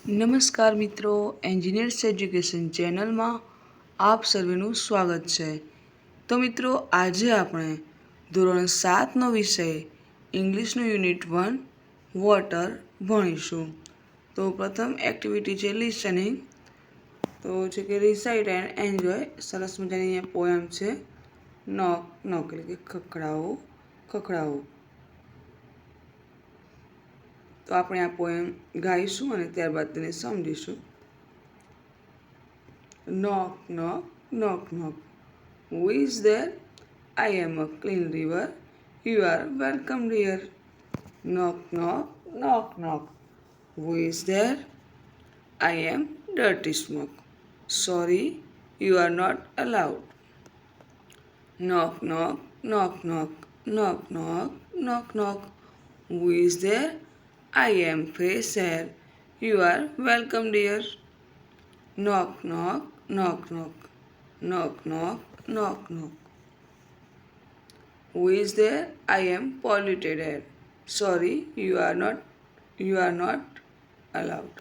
નમસ્કાર મિત્રો, engineers education ચેનલમાં આપ સર્વેનું સ્વાગત છે. તો મિત્રો, આજે આપણે ધોરણ 7નો વિષય ઇંગ્લિશનું યુનિટ 1 વોટર ભણીશું. તો પ્રથમ એક્ટિવિટી છે લિસનિંગ. તો છે કે રિસાઇટ એન્ડ એન્જોય. સરસ મજાની અહીંયા પોયમ છે. નોક નોક એટલે કે ખખડાવો ખખડાવો. તો આપણે આ પોએમ ગાઈશું અને ત્યારબાદ તેને સમજીશું. Knock knock knock knock, who is there? I am a clean river, you are welcome dear. Knock knock knock knock, who is there? I am dirty smoke, sorry, you are not allowed. Knock knock knock knock knock knock knock knock, who is there? I am fresh air, you are welcome dear. Knock knock knock knock knock knock knock knock, who is there? I am polluted air, sorry, you are not allowed.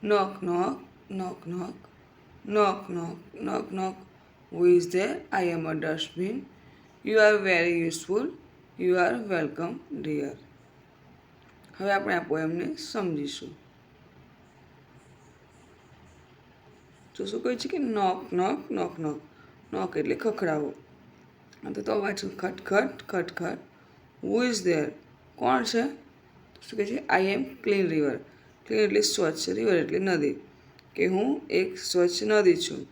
Knock knock knock knock knock knock knock knock, who is there? I am a dustbin, you are very useful, you are welcome dear. હવે આપણે આ પોએમને સમજીશું. તો શું કહે છે કે નોક knock knock knock, નોક એટલે ખખડાવો. તો વાંચું ખટખટ ખટખટ. Who is there? કોણ છે? શું કહે છે? આઈ એમ ક્લીન રિવર. ક્લીન એટલે સ્વચ્છ, રિવર એટલે નદી, કે હું એક સ્વચ્છ નદી છું.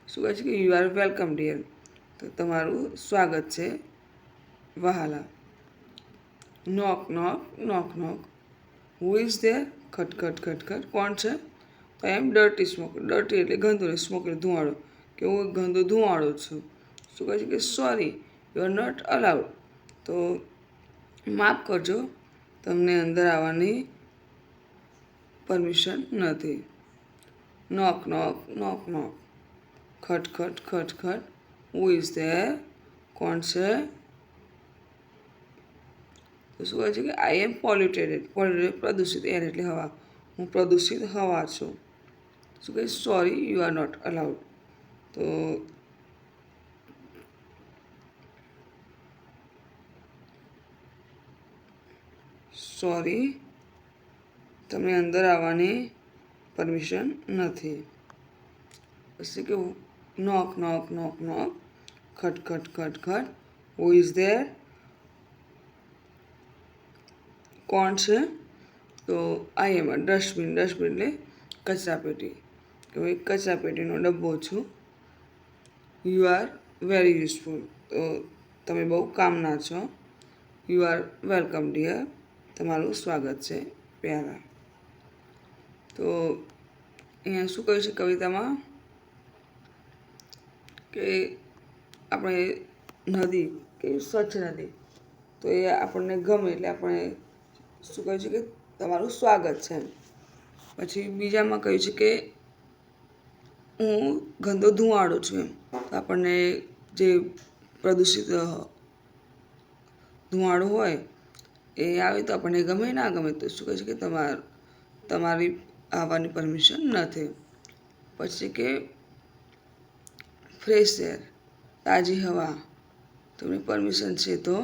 શું કહે છે કે યુ આર વેલકમ ડિયર, તો તમારું સ્વાગત છે વહાલા. નોક knock knock knock, who is there? ખટખટ ખટખટ, કોણ છે? તો આઈ એમ ડર્ટી સ્મોક. ડર્ટી એટલે ગંદુ, ને સ્મોક એટલે ધુમાડો, કે હું ગંદો ધુમાડો છું. શું કહે છે કે sorry, you are not allowed, તો માફ કરજો, તમને અંદર આવવાની પરમિશન નથી. નોક નોક નોક નોક, ખટખટ ખટખટ, હુ ઇઝ ધેર? કોણ છે? તો શું કહે છે કે આઈ એમ પોલ્યુટેડ. પોલ્યુટેડ પ્રદૂષિત, એર એટલે હવા, હું પ્રદૂષિત હવા છું. શું કહે? Sorry, you are not allowed, તો સોરી, તમને અંદર આવવાની પરમિશન નથી. પછી કે નોક નોક નોક નોક, ખટખટ ખટખટ, હુ ઇઝ ધેર? કોણ છે? તો આઈ એમ અ ડસ્ટબિન. ડસ્ટબિન એટલે કચરાપેટી, કે હું એક કચરાપેટીનો ડબ્બો છું. યુ આર વેરી યુઝફુલ, તો તમે બહુ કામના છો. યુ આર વેલકમ ડિયર, તમારું સ્વાગત છે પ્યારા. તો અહીંયા શું કહ્યું છે કવિતામાં કે આપણે નદી કે સ્વચ્છ નદી, તો એ આપણને ગમે એટલે આપણે શું કહ્યું છે કે તમારું સ્વાગત છે. પછી બીજામાં કહ્યું છે કે હું ગંદો ધુવાડો છું, એમ તો આપણને જે પ્રદૂષિત ધુવાડો હોય એ આવે તો આપણને ગમે ના ગમે, તો શું કહે છે કે તમારી આવવાની પરમિશન નથી. પછી કે ફ્રેશ એર, તાજી હવા, તમને પરમિશન છે તો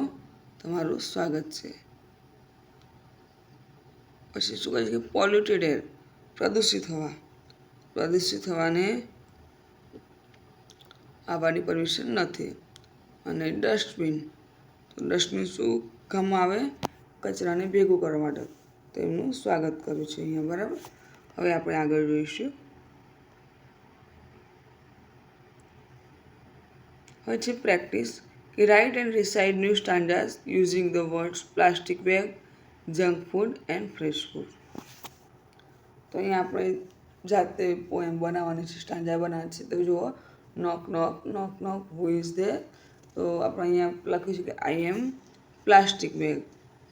તમારું સ્વાગત છે. પછી શું કહે છે કે પોલ્યુટેડ એર, પ્રદૂષિત હવા, પ્રદૂષિત હવાને આવવાની પરમિશન નથી. અને ડસ્ટબિન, તો ડસ્ટબિન શું કામ આવે? કચરાને ભેગું કરવા માટે, તો એમનું સ્વાગત કર્યું છે અહીંયા, બરાબર. હવે આપણે આગળ જોઈશું. હવે છે પ્રેક્ટિસ, કે write and recite new standards using the words plastic bag, junk food and fresh food. તો અહીંયા આપણે જાતે પોએમ બનાવવાની છે, સ્ટાન્જા બનાવવાની છે. તો જુઓ, નોક knock knock knock, who is there? તો આપણે અહીંયા લખ્યું છે કે આઈ એમ પ્લાસ્ટિક બેગ.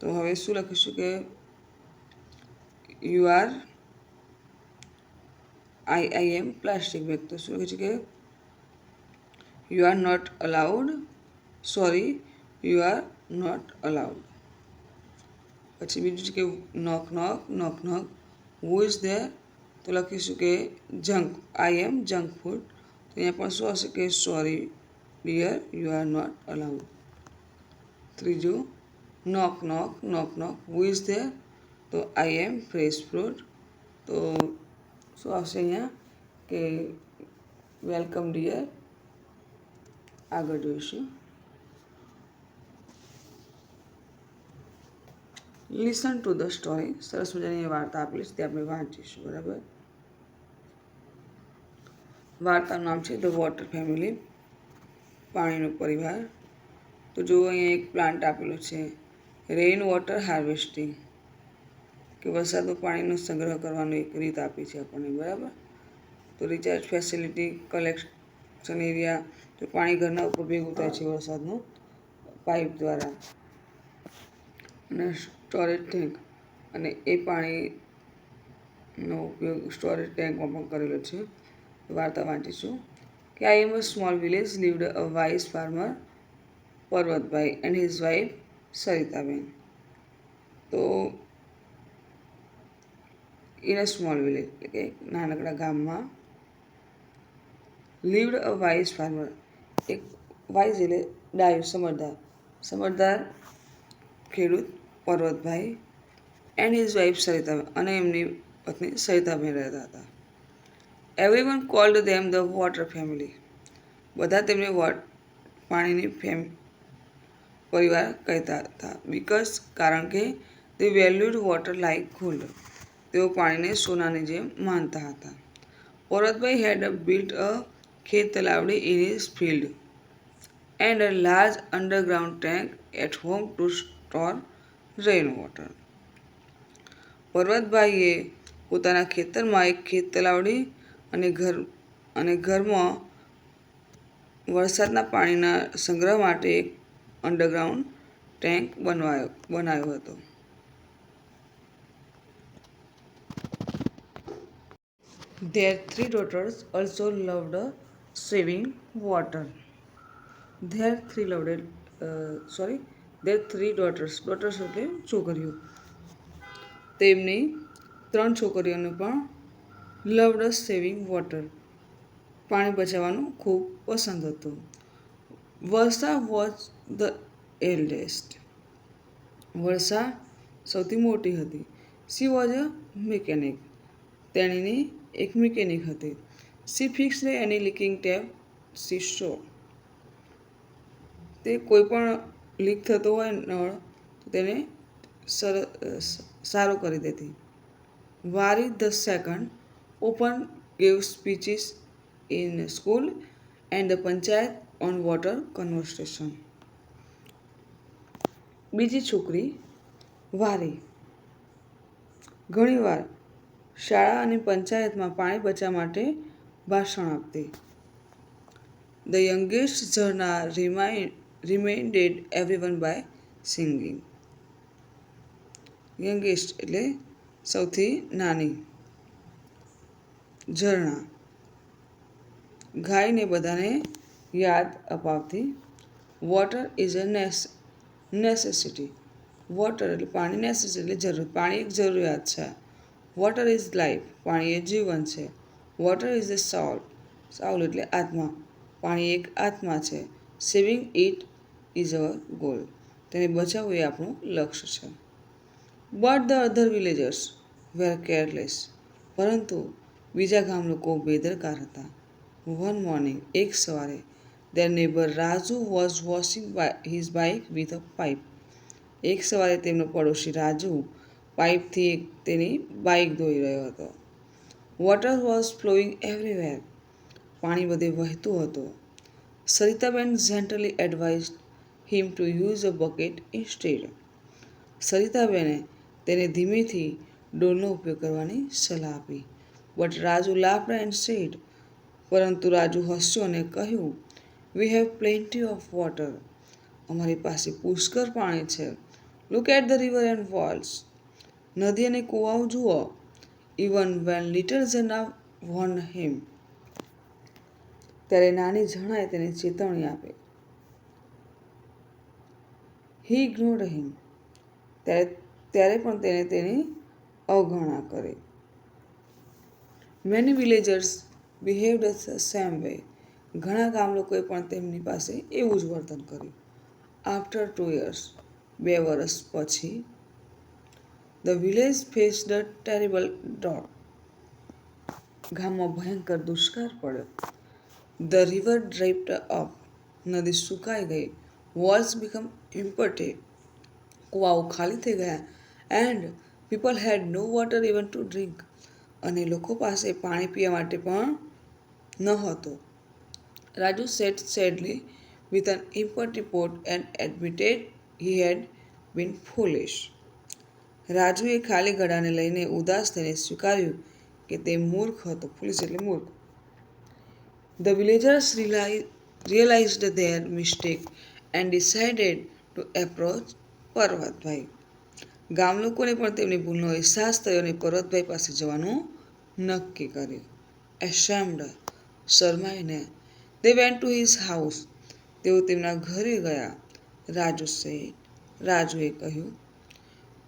તો હવે શું લખીશું કે you are, I am plastic bag. તો શું લખ્યું છે કે you are not allowed, sorry, you are not allowed. પછી બીજું છે કે નોક knock knock knock, who is there? તો લખીશું કે junk, I am junk food. તો અહીંયા પણ શું હશે કે sorry dear you are not allowed. ત્રીજું knock knock knock knock who is there, તો આઈ એમ ફ્રેશ ફ્રૂટ. તો શું આવશે અહીંયા કે વેલકમ ડિયર. આગળ જોઈશું. Listen to the story. સરસ મજાની વાર્તા આપેલી છે તે આપણે વાંચીશું. બરાબર. વાર્તાનું નામ છે ધ વોટર ફેમિલી, પાણીનો પરિવાર. તો જો અહીંયા એક પ્લાન્ટ આપેલો છે રેઇન વોટર હાર્વેસ્ટિંગ, કે વરસાદનું પાણીનો સંગ્રહ કરવાની એક રીત આપી છે આપણને. બરાબર. તો રિચાર્જ ફેસિલિટી, કલેક્શન એરિયા, તો પાણી ઘરના ઉપર ભેગું થાય છે વરસાદનું પાઇપ દ્વારા. અને સ્ટોરેજ ટેન્ક, અને એ પાણીનો ઉપયોગ સ્ટોરેજ ટેન્કમાં પણ કરેલો છે. વાર્તા વાંચીશું કે I am a small village lived a wise farmer Parvatbhai and his wife Saritaben. તો ઇન અ સ્મોલ વિલેજ એટલે કે નાનકડા ગામમાં લીવડ અ વાઇસ ફાર્મર, એક વાઇસ એટલે ડાયું, સમજદાર ખેડૂત Parvatbhai and his wife Saritaben, અને એમની પત્ની સરિતાબેન રહેતા હતા. Everyone called them the water family, બધા તેમને પાણીની પરિવાર કહેતા હતા. બીકોઝ, કારણ કે તે વેલ્યુડ વોટર લાઇક ગોલ્ડ, તેઓ પાણીને સોનાની જેમ માનતા હતા. પર્વતભાઈ હેડ બિલ્ટ અ ખેત તલાવડી in his field and a large underground tank at home to store rain water. પર્વતભાઈએ પોતાના ખેતરમાં એક ખેત તલાવડી અને ઘરમાં વરસાદના પાણીના સંગ્રહ માટે એક અંડરગ્રાઉન્ડ ટેન્ક બનાવ્યો હતો. Their three daughters also loved saving water. Their three daughters એટલે છોકરીઓ. તેમની 3 છોકરીઓને પણ લવડ સેવિંગ વોટર, પાણી બચાવવાનું ખૂબ પસંદ હતું. વર્ષા વોઝ ધ એલ્ડેસ્ટ, વર્ષા સૌથી મોટી હતી. શી વોઝ અ મિકેનિક, તેણીની એક મિકેનિક હતી. શી ફિક્સ્ડ એની લીકિંગ ટેપ શી સો, તે કોઈ પણ લીક થતો હોય નળ તો તેને સારો કરી દેતી. વારી the second open gave speeches in school and the panchayat on water conservation. બીજી છોકરી વારી ઘણીવાર શાળા અને પંચાયતમાં પાણી બચાવવા માટે ભાષણ આપતી. The youngest Jharna reminded everyone by singing. Youngest એટલે સૌથી નાની, ઝરણા ગાઈને બધાને યાદ અપાવતી. Water is a necessity, water એટલે પાણી, નેસેસિટી એટલે જરૂર, પાણી એક જરૂરિયાત છે. વોટર ઇઝ લાઈફ, પાણી એ જીવન છે. વોટર ઇઝ અ સાઉલ એટલે આત્મા, પાણી એક આત્મા છે. Saving it is our goal, તેને બચાવવું એ આપણું લક્ષ્ય છે. But the other villagers were careless, પરંતુ બીજા ગામ લોકો બેદરકાર હતા. વન મોર્નિંગ, એક સવારે, their neighbor Raju was washing his bike with a pipe. એક સવારે તેમનો પડોશી રાજુ પાઇપથી તેની બાઇક ધોઈ રહ્યો હતો. વોટર વોઝ ફ્લોઈંગ એવરીવેર, પાણી બધે વહેતું હતું. Saritaben gently advised him to use a bucket instead. સરિતાબેને તેને ધીમેથી ડોલનો ઉપયોગ કરવાની સલાહ આપી. But Raju laughed and said, પરંતુ રાજુ હસ્યો અને કહ્યું, we have plenty of water, અમારી પાસે પુષ્કળ પાણી છે. Look at the river and wells, નદી અને કૂવાઓ જુઓ. Even when little Jharna warned him, ત્યારે નાની ઝરણાએ તેને ચેતવણી આપી. હી ઇગ્નોર્ડ હિમ, ત્યારે પણ તેને તેની અવગણના કરી. Many villagers behaved the same way. ઘણા ગામ લોકોએ પણ તેમની પાસે એવું જ વર્તન કર્યું. આફ્ટર 2 years, 2 વર્ષ પછી, the village faced a terrible drought. ગામમાં ભયંકર દુષ્કાળ પડ્યો. The river dried up. નદી સુકાઈ ગઈ. Walls become empty. કુવાઓ ખાલી થઈ ગયા. And people had no water even to drink. અને લોકો પાસે પાણી પીવા માટે પણ ન હતો. Raju sat sadly with an empty pot and admitted he had been foolish. રાજુએ ખાલી ઘડાને લઈને ઉદાસ થઈને સ્વીકાર્યું કે તે મૂર્ખ હતો. ફૂલિશ એટલે મૂર્ખ. The villagers realized their mistake and decided to approach પર્વતભાઈ. ગામ લોકોને પણ તેમની ભૂલનો અહેસાસ થયો અને પર્વતભાઈ પાસે જવાનું નક્કી કર્યું. Ashamed, શરમાઈને, they went to his house. તેઓ તેમના ઘરે ગયા. રાજુએ કહ્યું,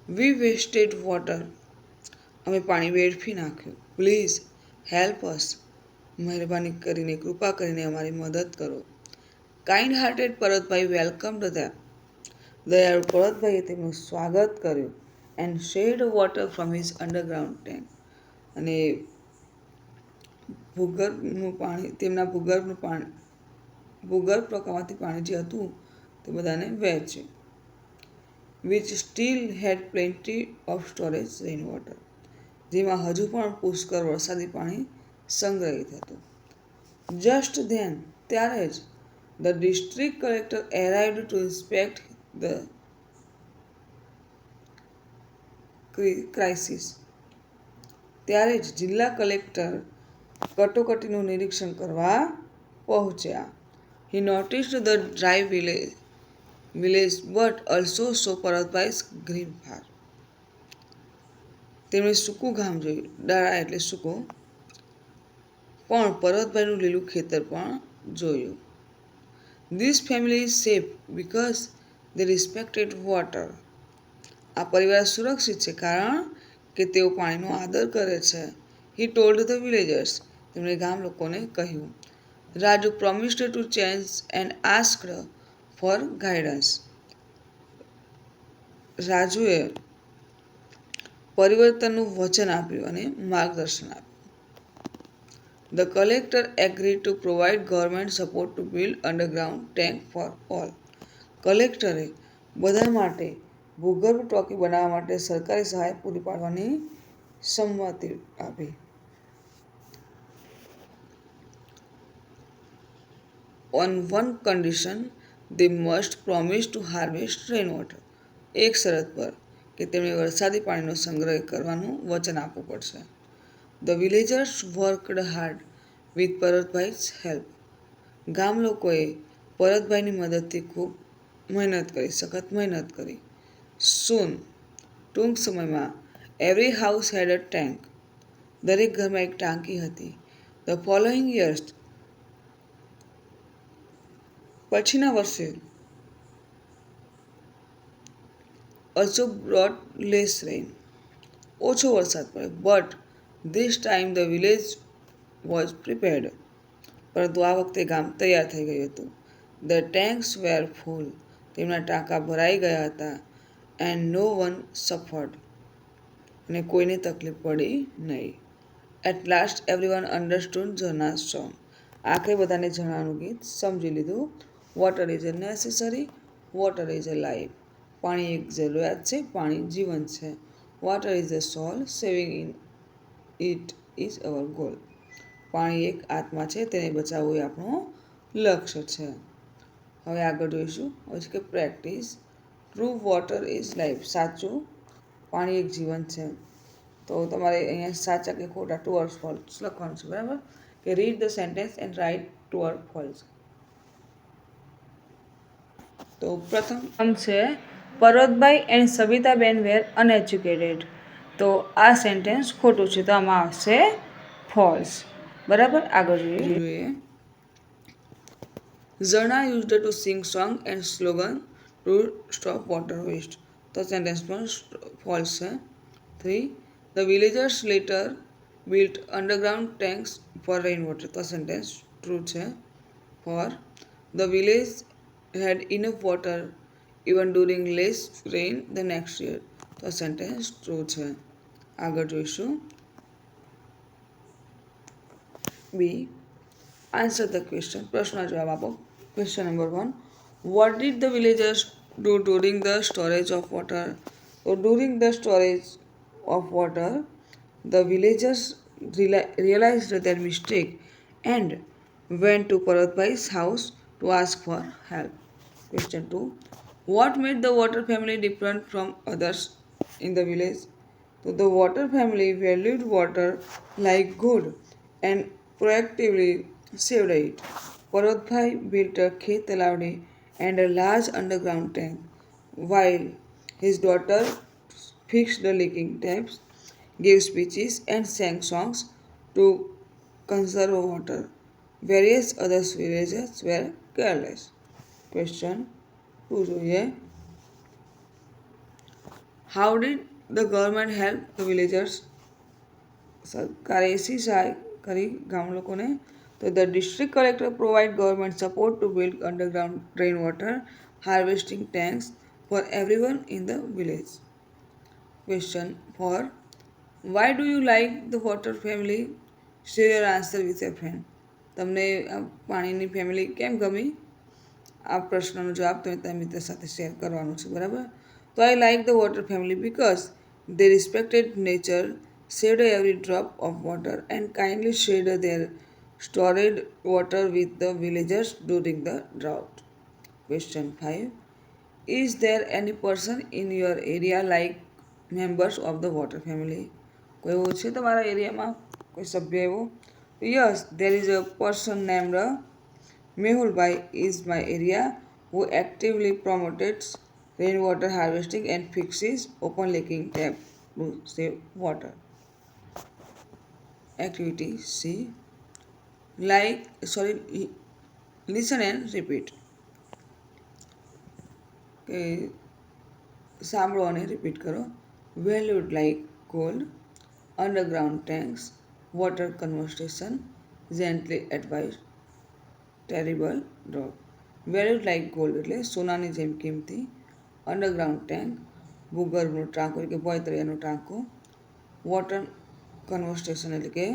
we wasted water. અમે પાણી વેડફી નાખ્યું. Please help us. મહેરબાની કરીને કૃપા કરીને અમારી મદદ કરો. Kind hearted Parvatbhai welcomed them. દયાળુ પર્વતભાઈએ તેમનું સ્વાગત કર્યું. And shared water from his underground tank. અને તેમના ભૂગર્ભ પ્રકારમાંથી પાણી જે હતું તે બધાને વહેંચ્યું. Which still had plenty of storage rain water. જેમાં હજુ પણ પુષ્કળ વરસાદી પાણી સંગ્રહિત હતું. જસ્ટ ધેન, ત્યારે જ, the district collector arrived to inspect the crisis. ત્યારે જ જિલ્લા કલેક્ટર કટોકટીનું નિરીક્ષણ કરવા પહોંચ્યા. He noticed the dry village but also saw Parvatbhai's green farm. તેમણે સૂકું ગામ જોયું. ડ્રાય એટલે સૂકું, પણ પર્વતભાઈનું લીલું ખેતર પણ જોયું. This family is safe because they respected water. આ પરિવાર સુરક્ષિત છે કારણ કે તેઓ પાણીનો આદર કરે છે. He told the villagers. તેમણે ગામ લોકોને કહ્યું. Raju promised to change and asked for guidance. રાજુએ પરિવર્તનનું વચન આપ્યું અને માર્ગદર્શન આપ્યું. The collector agreed to provide government support to build underground tank for all. કલેક્ટરે બધા માટે ભૂગર્ભ ટાંકી બનાવવા માટે સરકારી સહાય પૂરી પાડવાની સંમતિ આપી. On one condition, they must promise to harvest rainwater. એક શરત પર કે તેમણે વરસાદી પાણીનો સંગ્રહ કરવાનું વચન આપવું પડશે. The villagers worked hard with Parvatbhai's help. ગામ લોકોએ પર્વતભાઈની મદદથી ખૂબ સખત મહેનત કરી. સૂન, ટૂંક સમયમાં, એવરી હાઉસ હેડ અ ટેન્ક. દરેક ઘરમાં એક ટાંકી હતી. ધ ફોલોઈંગ યર્સ, પછીના વર્ષે, ઓલ્સો બ્રોટ લેસ રેઇન. ઓછો વરસાદ પડ્યો. But this time the village was prepared. પરંતુ આ વખતે ગામ તૈયાર થઈ ગયું હતું. The tanks were full. તેમના ટાંકા ભરાઈ ગયા હતા. And no one suffered. અને કોઈને તકલીફ પડી નહીં. At last everyone understood Jharna's song. આખરે બધાને ઝરણાનું ગીત સમજી લીધું. Water is a necessary, water is a life. પાણી એક જરૂરિયાત છે, પાણી જીવન છે. Water is a soul, saving in it is our goal. પાણી એક આત્મા છે, તેને બચાવવું એ આપણું લક્ષ્ય છે. હવે આગળ જોઈશું. હવે છે કે practice. True water is life. સાચું, પાણી એક જીવન છે. તો તમારે અહીંયા સાચા કે ખોટા ટ્રુ ઓર ફોલ્સ લખવાનું છે. બરાબર? કે read the sentence and write true or false. તો પ્રથમ છે પર્વતભાઈ એન્ડ સવિતાબેન વેર અનએજ્યુકેટેડ. તો આ સેન્ટેન્સ ખોટું છે, તો આમાં આવશે ફોલ્સ. બરાબર? આગળ જોઈએ. Jharna used to sing song and slogan to stop water waste. તો સેન્ટેન્સ પણ ફોલ્સ છે. 3. The villagers later built underground tanks for rainwater. The sentence true છે. For the village had enough water even during less rain the next year. The sentence true છે. આગળ જોઈશું. B. Answer the question. પ્રશ્નનો જવાબ આપો. Question number 1. What did the villagers do during the storage of water? So during the storage of water, the villagers realized their mistake and went to Paratbhai's house to ask for help. Question 2. What made the water family different from others in the village? So the water family valued water like gold and proactively saved it. Paratbhai built a Khet Talavdi and a large underground tank, while his daughter fixed the leaking taps, gave speeches, and sang songs to conserve water. Various other villagers were careless. Question 2 જોઈએ. How did the government help the villagers? સરકારે એસી સહાય કરી ગામ લોકોને. તો the district collector provide government support to build underground rainwater harvesting tanks for everyone in the village. Question 4. Why do you like the water family? Share your answer with a friend. તમને આ પાણીની family કેમ ગમી? આ પ્રશ્નનો જવાબ તમે તમારા મિત્ર સાથે શેર કરવાનો છે, બરાબર? તો I like the water family because they respected nature, saved every drop of water and kindly shared their stored water with the villagers during the drought. Question 5. Is there any person in your area like members of the water family? કોઈ એવો છે તમારા એરિયામાં કોઈ સભ્ય એવો? Yes, there is a person named Mehul Bhai is my area who actively promotes rainwater harvesting and fixes open leaking tap to save water. Activity C. Listen and repeat. સાંભળો અને રિપીટ કરો. Valued like gold, underground tanks, water conservation, gently advised, terrible drought. Valued like gold એટલે સોનાની જેમ કિંમતી. Underground tank ભૂગર્ભનું ટાંકું એટલે કે ભોયતળિયાનું ટાંકું. Water conversation એટલે કે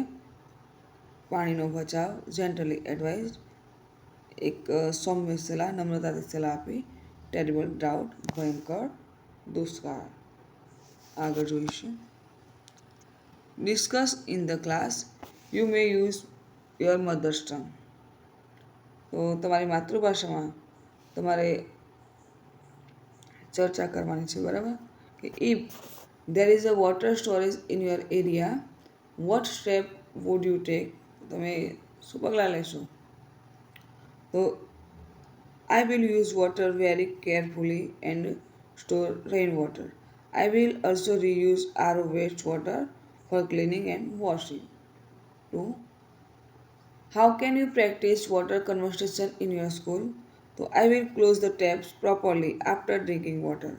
પાણીનો બચાવ. જેન્ટલી એડવાઇઝ એક સૌમ્ય સલાહ, નમ્રતાથી સલાહ આપી. ટેરિબલ ડ્રાઉટ ભયંકર દુષ્કાળ. આગળ જોઈશું. Discuss in the class. You may use your mother's tongue. તો તમારી માતૃભાષામાં તમારે ચર્ચા કરવાની છે, બરાબર? કે if there is a water storage in your area, what step would you take? તમે શું પગલાં લેશો? તો I will use water very carefully and store rainwater. I will also reuse RO wastewater for cleaning and washing. 2. How can you practice water conservation in your school? So I will close the taps properly after drinking water.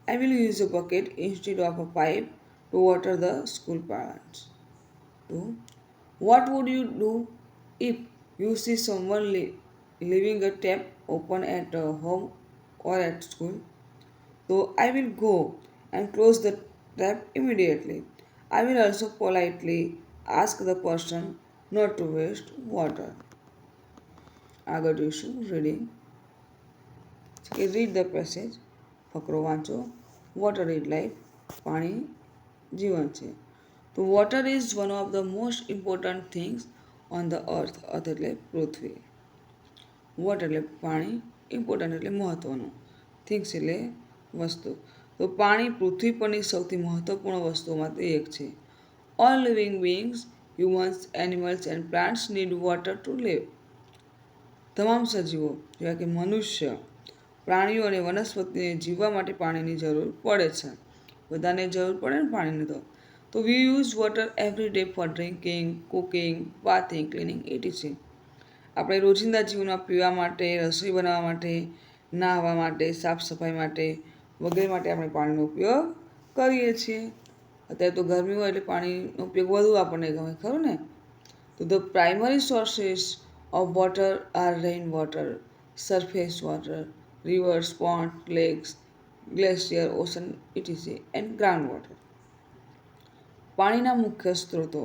I will use a bucket instead of a pipe to water the school plants. 2. What would you do if you see someone leaving a tap open at home or at school? So I will go and close the tap immediately. I will also politely ask the person not to waste water. આગળ જોઈશું. Reading. Read the passage. ફકરો વાંચો. Water is life. પાણી જીવન છે. તો water is one of the most important things on the earth. Earth એટલે પૃથ્વી. વોટર એટલે પાણી, ઇમ્પોર્ટન્ટ એટલે મહત્ત્વનું, થિંગ્સ એટલે વસ્તુ. તો પાણી પૃથ્વી પરની સૌથી મહત્ત્વપૂર્ણ વસ્તુઓમાંથી એક છે. All living beings, humans, animals and plants need water to live. તમામ સજીવો જેવા કે મનુષ્ય, પ્રાણીઓ અને વનસ્પતિને જીવવા માટે પાણીની જરૂર પડે છે. બધાને જરૂર પડે ને પાણીની. તો વી use water every day four drinking, cooking, bathing, cleaning etc. આપણે રોજિંદા જીવનમાં પીવા માટે, રસોઈ બનાવવા માટે, નાહવા માટે, સાફ સફાઈ માટે વગેરે માટે આપણે પાણીનો ઉપયોગ કરીએ છીએ. અત્યારે તો ગરમી હોય એટલે પાણીનો ઉપયોગ વધુ આપણને ગમે, ખરું ને? તો the primary sources of water are rain water, surface water, rivers, ponds, lakes, glacier, ocean, etc. and ground water. પાણીના મુખ્ય સ્ત્રોતો: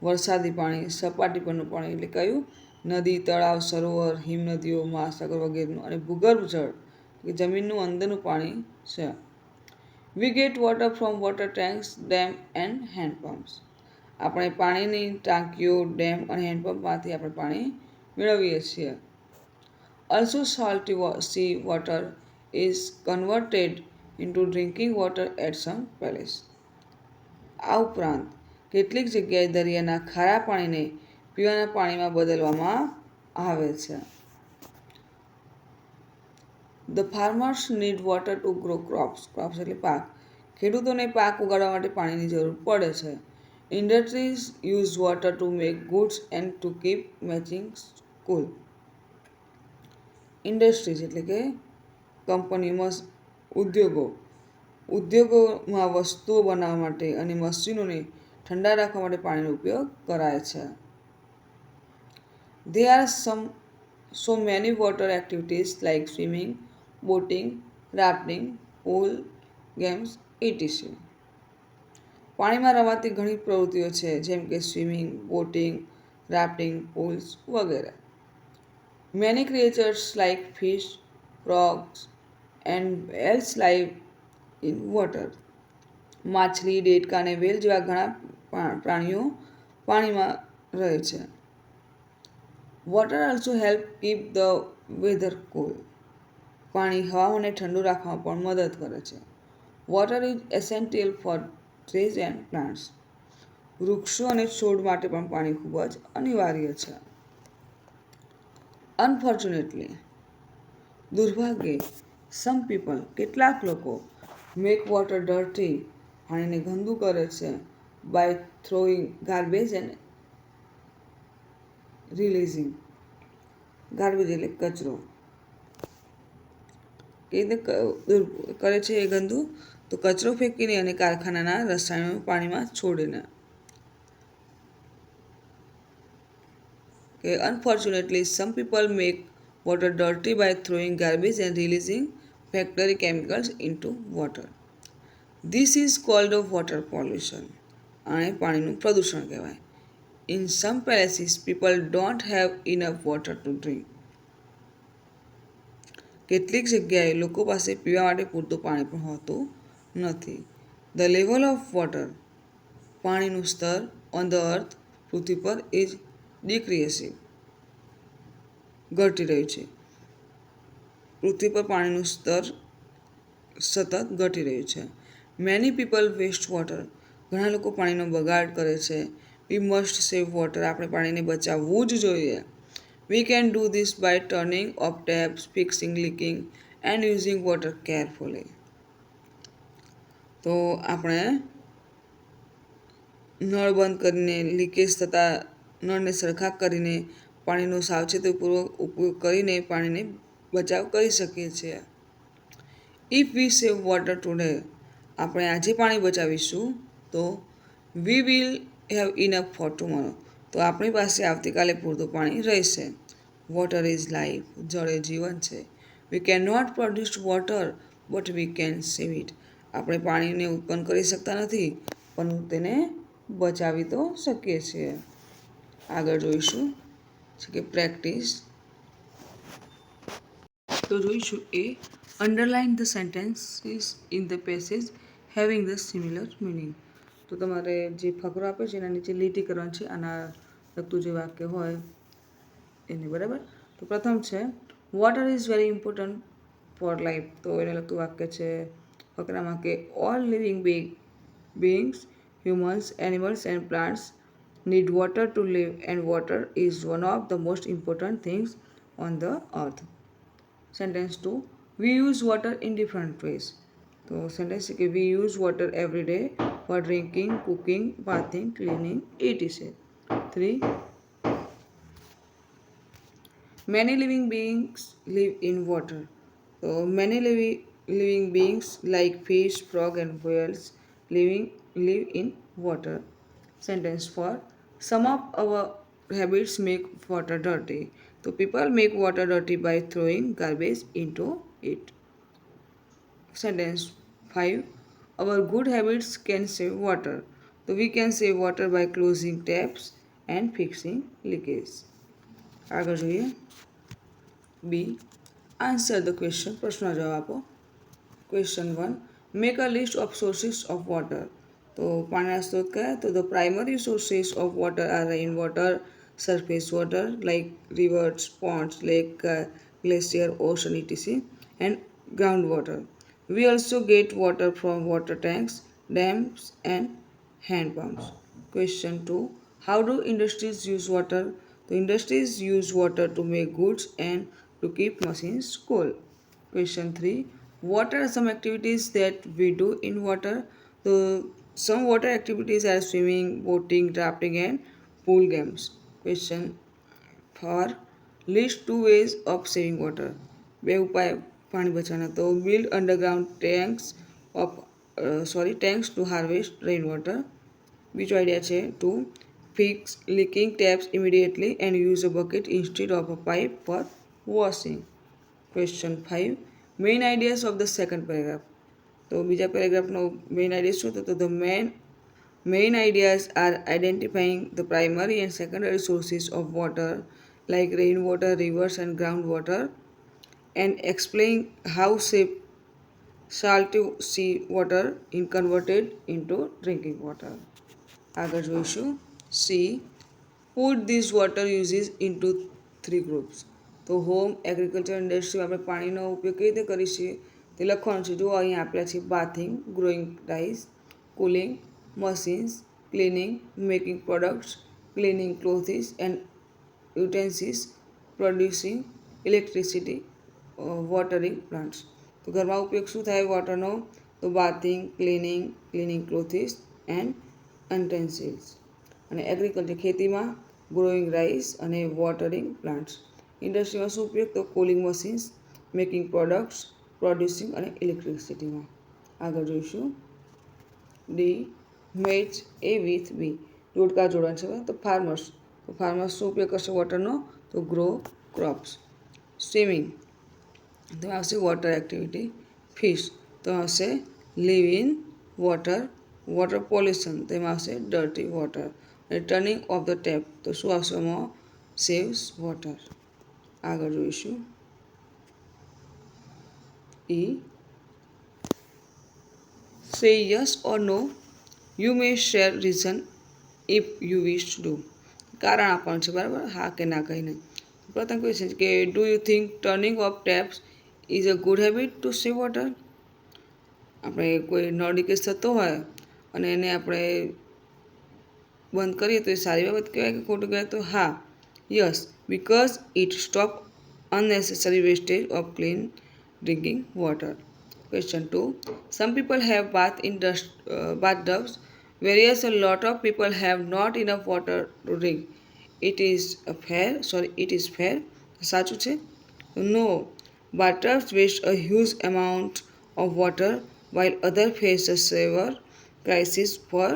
વરસાદી પાણી, સપાટી પરનું પાણી એટલે કયું? નદી, તળાવ, સરોવર, હિમનદીઓ, મહાસાગર વગેરેનું, અને ભૂગર્ભ જળ કે જમીનનું અંદરનું પાણી છે. We get water from water tanks, dam and hand pumps. આપણે પાણીની ટાંકીઓ, ડેમ અને હેન્ડપંપમાંથી આપણે પાણી મેળવીએ છીએ. Also salty sea water is converted into drinking water at some places. આ ઉપરાંત કેટલીક જગ્યાએ દરિયાના ખારા પાણીને પીવાના પાણીમાં બદલવામાં આવે છે. The farmers need water two grow crops. Crops એટલે પાક. ખેડૂતોને પાક ઉગાડવા માટે પાણીની જરૂર પડે છે. Industries use water to make goods and to keep matching cool. Industries એટલે કે કંપનીઓ, ઉદ્યોગોમાં વસ્તુઓ બનાવવા માટે અને મશીનોને ઠંડા રાખવા માટે પાણીનો ઉપયોગ કરાય છે. There are so many water activities like swimming, boating, rafting, pool games, etc. પાણીમાં રમાતી ઘણી પ્રવૃત્તિઓ છે, જેમ કે સ્વિમિંગ, બોટિંગ, રાફ્ટિંગ, પૂલ્સ વગેરે. Many creatures like fish, frogs and whales live in water. માછલી, ડેડકા અને વેલ જેવા ઘણા પ્રાણીઓ પાણીમાં રહે છે. Water also help keep the weather cool. પાણી હવામાનને ઠંડુ રાખવામાં પણ મદદ કરે છે. Water is essential for trees and plants. વૃક્ષો અને છોડ માટે પણ પાણી ખૂબ જ અનિવાર્ય છે. અનફોર્ચ્યુનેટલી, દુર્ભાગ્યે, સમ પીપલ કેટલાક લોકો મેક વોટર ડર્ટી પાણીને ગંદુ કરે છે by throwing garbage and releasing. Garbage એટલે કચરો. કે રીતે કરે છે એ ગંદુ? તો કચરો ફેંકીને અને કારખાનાના રસાયણો પાણીમાં છોડીને. કે unfortunately some people make water dirty by throwing garbage and releasing factory chemicals into water. This is called water pollution. આને પાણીનું પ્રદૂષણ કહેવાય. In some places people don't have enough water to drink. કેટલીક જગ્યાએ લોકો પાસે પીવા માટે પૂરતું પાણી પણ હોતું નથી. The level of water. પાણીનું સ્તર ઓન ધ અર્થ પૃથ્વી પર ઇઝ ડિક્રીએસિંગ. ઘટી રહ્યું છે. પૃથ્વી પર પાણીનું સ્તર સતત ઘટી રહ્યું છે. Many people waste water. ઘણા લોકો પાણીનો બગાડ કરે છે. We must save water. આપણે પાણીને બચાવવું જ જોઈએ. We can do this by turning off taps, fixing leaking and using water carefully. તો આપણે નળ બંધ કરીને, લીકેજ થતા નળને સરખા કરીને, પાણીનો સાવચેતીપૂર્વક ઉપયોગ કરીને પાણીને બચાવ કરી શકીએ છીએ. If we save water today. આપણે આજે પાણી બચાવીશું તો we will have enough for tomorrow. તો આપણી પાસે આવતીકાલે પૂરતું પાણી રહેશે. Water is life. જળ એ જીવન છે. We can not produce water but we can save it. આપણે પાણીને ઉત્પન્ન કરી શકતા નથી, પણ તેને બચાવી તો શકીએ છીએ. આગળ જોઈશું કે પ્રેક્ટિસ. તો જોઈશું એ underline the sentences in the passage having the similar meaning. તો તમારે જે ફકરો આપે છે એના નીચે લીટી કરવાની છે, આના લગતું જે વાક્ય હોય એને, બરાબર. તો પ્રથમ છે water is very important for life. તો એને લગતું વાક્ય છે ફકરામાં કે all living beings, humans, animals and plants need water to live and water is one of the most important things on the earth. Sentence 2. We use water in different ways. તો sentence છે કે we use water every day for drinking, cooking, bathing, cleaning, etc. 3. Many living beings live in water. So many living beings like fish, frog and whales living live in water. Sentence for some of our habits make water dirty. So people make water dirty by throwing garbage into it. Sentence 5. Our good habits can save water. So we can save water by closing taps and fixing leakage. આગળ જોઈએ. B. Answer the question. પ્રશ્ન જવાબ આપો. Question 1. Make a list of sources of water. તો પાણીના સ્ત્રોત કયા? તો the primary sources of water are rainwater, surface water like rivers, ponds, lake, glacier, ocean, etc. and groundwater. We also get water from water tanks, dams and hand pumps. Question 2. How do industries use water? The industries use water to make goods and to keep machines cool. Question 3. What are some activities that we do in water? So, some water activities are swimming, boating, rafting and pool games. Question 4. List 2 ways of saving water. બે ઉપાય પાણી બચાવવાના. તો build underground tanks to harvest rainwater. બીજો idea છે 2. Fix leaking taps immediately and use a bucket instead of a pipe for washing. Question 5. Main ideas of the second paragraph. તો બીજા પેરેગ્રાફનો main idea શું હતો? તો the main ideas are identifying the primary and secondary sources of water like rainwater, rivers and groundwater and explain how salty sea water is converted into drinking water. આગળ જોઈશું. C. Put these water uses into 3 groups. તો home, agriculture, industry આપણે પાણીનો ઉપયોગ કેવી રીતે કરીશું તે લખવાનું છે. જો અહીં આપેલા છે bathing, growing rice, cooling, machines, cleaning, making products, cleaning clothes and utensils, producing electricity, watering plants. તો ઘરમાં ઉપયોગ શું થાય વોટરનો? તો bathing, cleaning clothes and utensils. અને એગ્રીકલ્ચર ખેતીમાં ગ્રોઈંગ રાઈસ અને વોટરિંગ પ્લાન્ટ્સ. ઇન્ડસ્ટ્રીમાં શું ઉપયોગ? તો cooling machines, making products, producing અને ઇલેક્ટ્રિસિટીમાં. આગળ જોઈશું. D. Match A with B. જોડકા જોડાણ છે. તો ફાર્મર્સ શું ઉપયોગ કરશે વોટરનો? તો ગ્રો ક્રોપ્સ. સ્વિમિંગ તો આવશે વોટર એક્ટિવિટી. ફિશ તો આવશે live in water. Water pollution તો એમાં આવશે ડર્ટી વોટર. અને ટર્નિંગ ઓફ ધ ટેપ તો શું આવશે એમાં? Saves water. આગળ જોઈશું. E. Say yes or no. You may share reason if you wish to do. કારણ આપવાનું છે બરાબર, હા કે ના કહીને. પ્રથમ ક્વેશ્ચન કે do you think turning off taps is a good habit two save water. આપણે કોઈ નળ લીકેજ થતો હોય અને એને આપણે બંધ કરીએ તો એ સારી બાબત કહેવાય કે ખોટું કહેવાય? તો હા, yes, because it stop unnecessary wastage of clean drinking water. Question 2. Some people have bathtubs, whereas a lot of people have not enough water to drink. It is fair. સાચું છે? No. Bathtubs waste a huge amount of water while others face a severe crisis for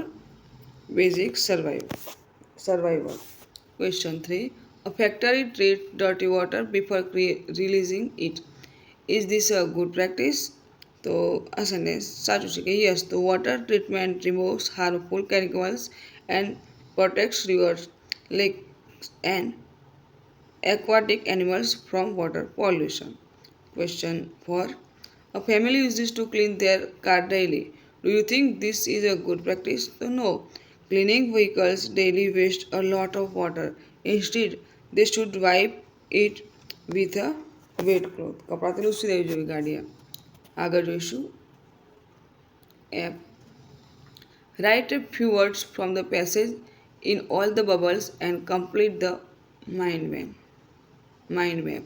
basic survival. Question 3. A factory treats dirty water before releasing it. Is this a good practice? તો આ sentence સાચું છે કે yes, તો water treatment રિમૂવ્સ harmful chemicals and પ્રોટેક્ટ્સ rivers, lakes and aquatic animals from water pollution. Question 4. A family uses to clean their car daily. Do you think this is a good practice? So no. Cleaning vehicles daily wastes a lot of water. Instead, they should wipe it with a wet cloth. કપડાથી લૂછી દેવી જોઈએ ગાડીએ. આગળ જોઈશું. F. Write a few words from the passage in all the bubbles and complete the mind map.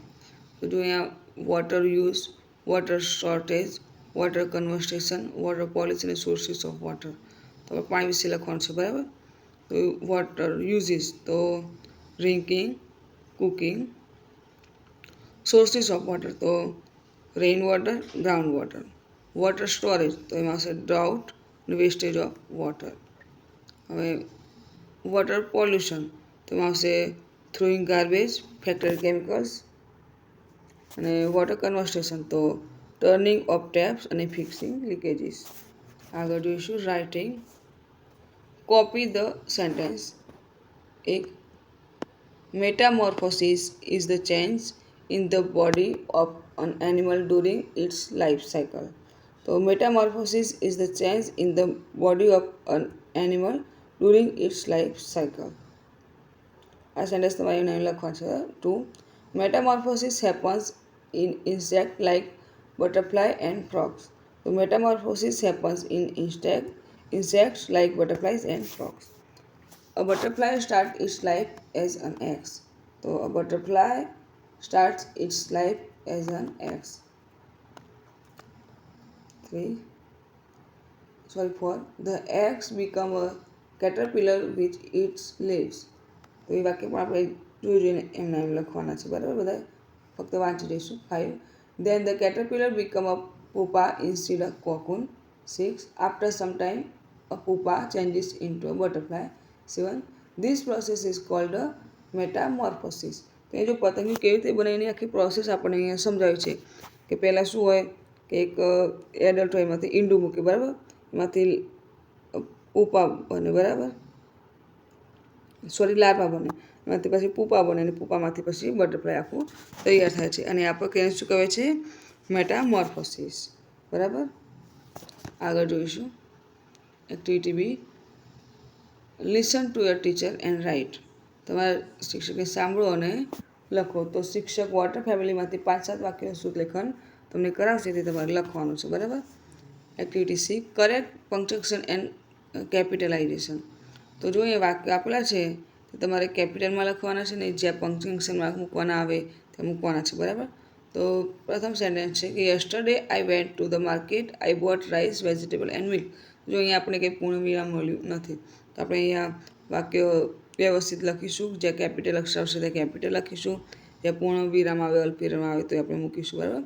તો જો અહીંયા water use, water shortage, water conversation, water policy અને sources of water. તો આપણે પાણી વિશે લખવાનું છે બરાબર. તો વોટર યુઝીસ તો drinking, cooking. Sources of water તો rain water, ground water. Water storage તો એમાં આવશે ડ્રાઉટ, વેસ્ટેજ ઓફ વોટર. હવે વોટર પોલ્યુશન તેમાં આવશે થ્રોઈંગ ગાર્બેજ, ફેક્ટરી કેમિકલ્સ, અને વોટર કન્વર્સેશન તો ટર્નિંગ ઓફ ટેપ્સ અને ફિક્સિંગ લીકેજીસ. આગળ જોઈશું રાઇટિંગ. Copy the sentence. એક, metamorphosis is the change in the body of an animal during its life cycle. તો metamorphosis is the change in the body of an animal during its life cycle. આ sentence તમારે એને લખવાનું છે. 2, metamorphosis happens in insect like butterfly and frogs. તો metamorphosis happens in insects like butterflies and frogs. A butterfly starts its life as an egg. So a butterfly starts its life as an egg. 4, the eggs become a caterpillar which eats leaves. તો એ વાક્ય પણ આપણે જોઈને એમને એમ લખવાના છે, બરાબર? બધા ફક્ત વાંચી દઈશું. 5, then the caterpillar become a pupa instead of cocoon. 6, after some time a pupa changes into a butterfly. 7, this process is called a metamorphosis. તો એ જો પતંગિયું કેવી રીતે બને એની આખી પ્રોસેસ આપણને અહીંયા સમજાવી છે કે પહેલાં શું હોય કે એક એડલ્ટ હોય એમાંથી ઈંડું મૂકે, બરાબર? એમાંથી પુપા બને, બરાબર? લાર્વા બને, એમાંથી પછી પુપા બને અને પુપામાંથી પછી બટરફ્લાય આખું તૈયાર થાય છે. અને આપણે તેને શું કહેવાય છે? મેટામોર્ફોસિસ, બરાબર? આગળ જોઈશું activity B. Listen to your teacher and write. તમારા શિક્ષકને સાંભળો અને લખો. તો શિક્ષક વોટર ફેમિલીમાંથી 5-7 વાક્યોનું શુદ્ધલેખન તમને કરાવશે, તે તમારે લખવાનું છે, બરાબર? Activity C, correct punctuation and capitalisation. તો જો એ વાક્ય આપેલા છે તો તમારે કેપિટલમાં લખવાના છે ને જ્યાં પંક્ચ્યુએશન માર્ક મૂકવાના આવે ત્યાં મૂકવાના છે, બરાબર? તો પ્રથમ સેન્ટેન્સ છે કે yesterday I went to the market, I boat rice, vegetable and milk. જો અહીંયા આપણે કંઈ પૂર્ણવિરામ મળ્યું નથી તો આપણે અહીંયા વાક્ય વ્યવસ્થિત લખીશું. જ્યાં કેપિટલ અક્ષર આવશે ત્યાં કેપિટલ લખીશું, જ્યાં પૂર્ણ વિરામ આવે, અલ્પવિરામ આવે તો આપણે મૂકીશું, બરાબર?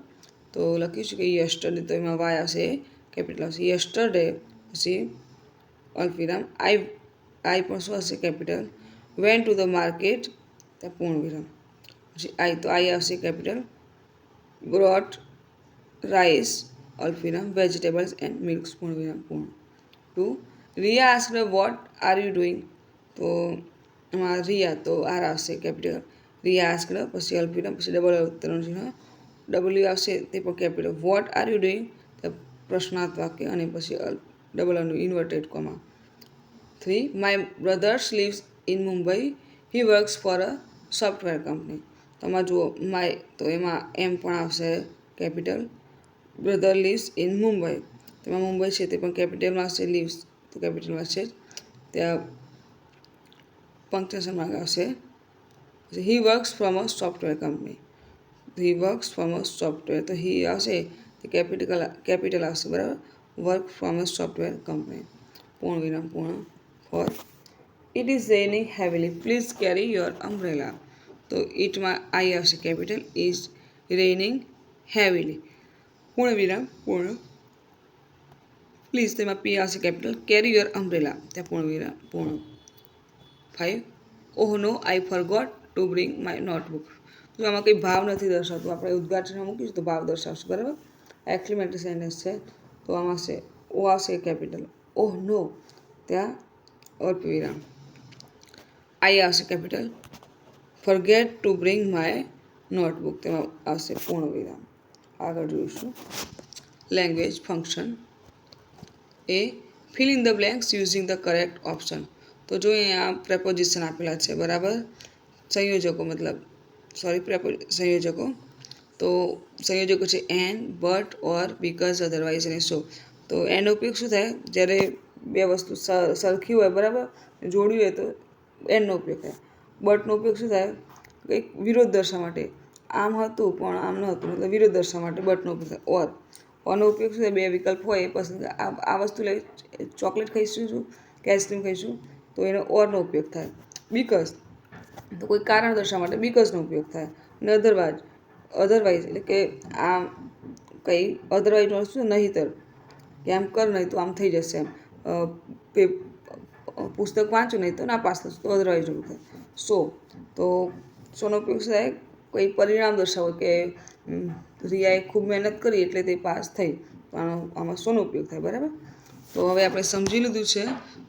તો લખીશું કે યસ્ટરડે, તો એમાં વાય આવશે, કેપિટલ આવશે. યસ્ટરડે પછી અલ્પવિરામ, આઈ પણ શું હશે? Capital. Went to the market, ત્યાં પૂર્ણ વિરામ, પછી આઈ, તો આઈ આવશે કેપિટલ. બ્રોટ રાઈસ, અલ્પવિરામ, વેજીટેબલ્સ એન્ડ મિલ્ક, પૂર્ણ વિરામ, પૂર્ણ. 2, Riya asked what are you doing. તો એમાં રિયા, તો આર આવશે કેપિટલ. રિયા આસ્ક્ડ પછી અલ્પવિરામ પછી ડબલ ઉત્તરનું ચિહ્ન ડબલ્યુ આવશે, તે પણ capital. Vote are you doing, તો પ્રશ્નાર્થ વાક્ય અને પછી double inverted comma. 3, my brothers lives in Mumbai, he works for a software company. તો આમાં જુઓ માય, તો એમાં એમ પણ આવશે capital. Brother lives in Mumbai, તેમાં મુંબઈ છે તે પણ કેપિટલમાં આવશે. લીવ્સ તો કેપિટલમાં છે જ, ત્યાં પંક્ચ્યુએશન માર્ક આવશે. પછી he works from a software company. He works from a software, તો હી આવશે તે કેપિટલ આવશે, બરાબર? Work from a software company, પૂર્ણ વિરામ, પૂર્ણ. 4, it is રેઇનિંગ heavily, please carry your umbrella. તો ઇટમાં આઈ આવશે કેપિટલ. ઇઝ રેઇનિંગ હેવીલી, પૂર્ણ વિરામ, પૂર્ણ. પ્લીઝ, તેમાં પી આવશે કેપિટલ. કેરી યોર અમ્બ્રેલા, ત્યાં પૂર્ણ વિરામ, પૂર્ણ. 5, oh no I forgot to bring my notebook. જો આમાં કંઈ ભાવ નથી દર્શાવતું, આપણે ઉદ્ગાર મૂકીશું તો ભાવ દર્શાવશે, બરાબર? એક્સક્લેમેટરી સેન્ટેન્સ છે તો આમાં આવશે ઓ આવશે કેપિટલ. ઓહ નો, ત્યાં અલ્પવિરામ. આઈ આવશે capital. Forget to bring my notebook, તેમાં આવશે પૂર્ણ વિરામ. આગળ જોઈશું language function. A, fill in the blanks using the correct option. તો જો અહીંયા પ્રેપોઝિશન આપેલા છે, બરાબર? સંયોજકો સંયોજકો. તો સંયોજકો છે and, but, or, because, otherwise અને સો. તો એનો ઉપયોગ શું થાય? જ્યારે બે વસ્તુ સરખી હોય, બરાબર, જોડ્યું હોય તો એનનો ઉપયોગ થાય. બટનો ઉપયોગ શું થાય? કંઈક વિરોધ દર્શાવવા માટે. આમ હતું પણ આમ ન હતું, મતલબ વિરોધ દર્શાવવા માટે બટનો ઉપયોગ થાય. ઓરનો ઉપયોગ શું થાય? બે વિકલ્પ હોય એ પસંદ, આ વસ્તુ લઈ ચોકલેટ ખાઈશું કે આઈસ્ક્રીમ ખાઈશું, તો એનો ઓરનો ઉપયોગ થાય. બીકોઝ, તો કોઈ કારણ દર્શાવવા માટે બીકોઝનો ઉપયોગ થાય. અને અધરવાઇઝ એટલે કે આમ કંઈ અધરવાઇઝનો શું? નહીંતર, કે આમ કર નહીં તો આમ થઈ જશે એમ. પુસ્તક વાંચો નહીં તો નાપાસ થશો, તો અધરવાઇઝ જરૂર થાય. તો શોનો ઉપયોગ થાય કોઈ પરિણામ દર્શાવો કે રિયાએ ખૂબ મહેનત કરી એટલે તે પાસ થઈ, તો આમાં શોનો ઉપયોગ થાય. બરાબર. તો હવે આપણે સમજી લીધું છે.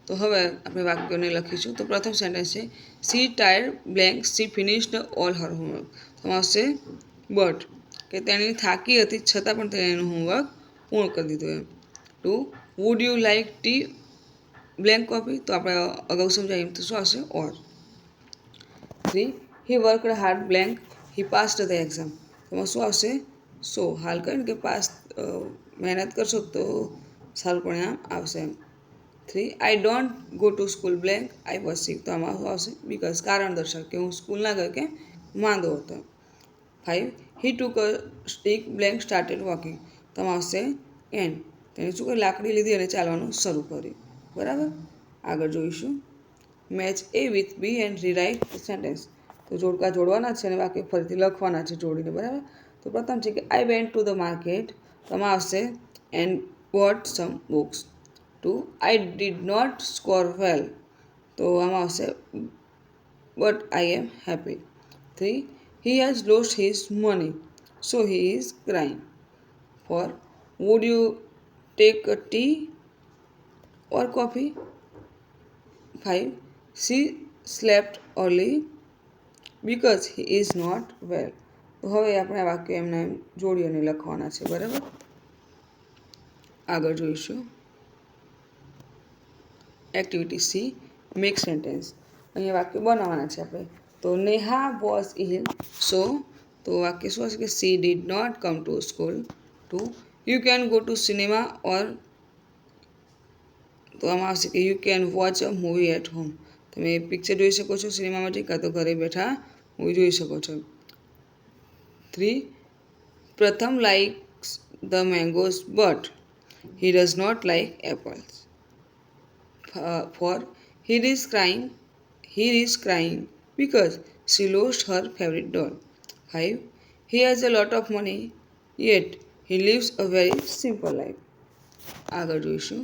તો હવે આપણે વાક્યોને લખીશું. તો પ્રથમ સેન્ટેન્સ છે C tired blank C finished all her homework. તો આવશે બટ, કે તેણી થાકી હતી છતાં પણ તેણે એનું હોમવર્ક પૂર્ણ કરી દીધું એમ. 2 would you like tea blank coffee. તો આપણે અગાઉ સમજાવીએ તો શું આવશે or. 3 he worked hard blank he passed the exam. એમાં શું આવશે સો. હાલ કરીને કે પાસ મહેનત કરશો તો સારું પરિણામ આવશે એમ. 3 I don't go to school blank I was sick. તો આમાં શું આવશે બિકોઝ, કારણ દર્શાવ કે હું સ્કૂલ ના ગયો કે માંદો હતો. 5 હી ટુક અ સ્ટીક બ્લેન્ક સ્ટાર્ટેડ વોકિંગ. તો આમાં આવશે એન્ડ, તેણે શું કર્યું લાકડી લીધી અને ચાલવાનું શરૂ કર્યું. બરાબર. આગળ જોઈશું. Match A with B and rewrite the sentence. તો જોડકા જોડવાના છે અને વાક્ય ફરીથી લખવાના છે જોડીને. બરાબર. તો પ્રથમ છે કે I went to the market. તો આમાં આવશે and bought some books. 2 I did not score well. તો આમાં આવશે but I am happy. 3 he has lost his money so he is crying. 4 would you take a tea or coffee. 5 she slept early because he is not well. તો હવે આપણે આ વાક્ય એમને જોડી અને લખવાના છે. બરાબર. આગળ જોઈશું. Activity C make sentence. અહીંયા વાક્ય બનાવવાના છે આપણે. તો નેહા વોઝ ઇલ સો. તો વાક્ય શું હશે કે she did not come to school. 2 you can go to cinema or. તો આમાં આવશે કે you can watch a movie at home. તમે પિક્ચર જોઈ શકો છો સિનેમામાં જઈ, કાં તો ઘરે બેઠા મૂવી જોઈ શકો છો. 3 Pratham likes the mangoes but he does not like apples. 4 he is crying because she lost her favorite doll. 5 he has a lot of money yet he lives a very simple life. આગળ જોઈશું.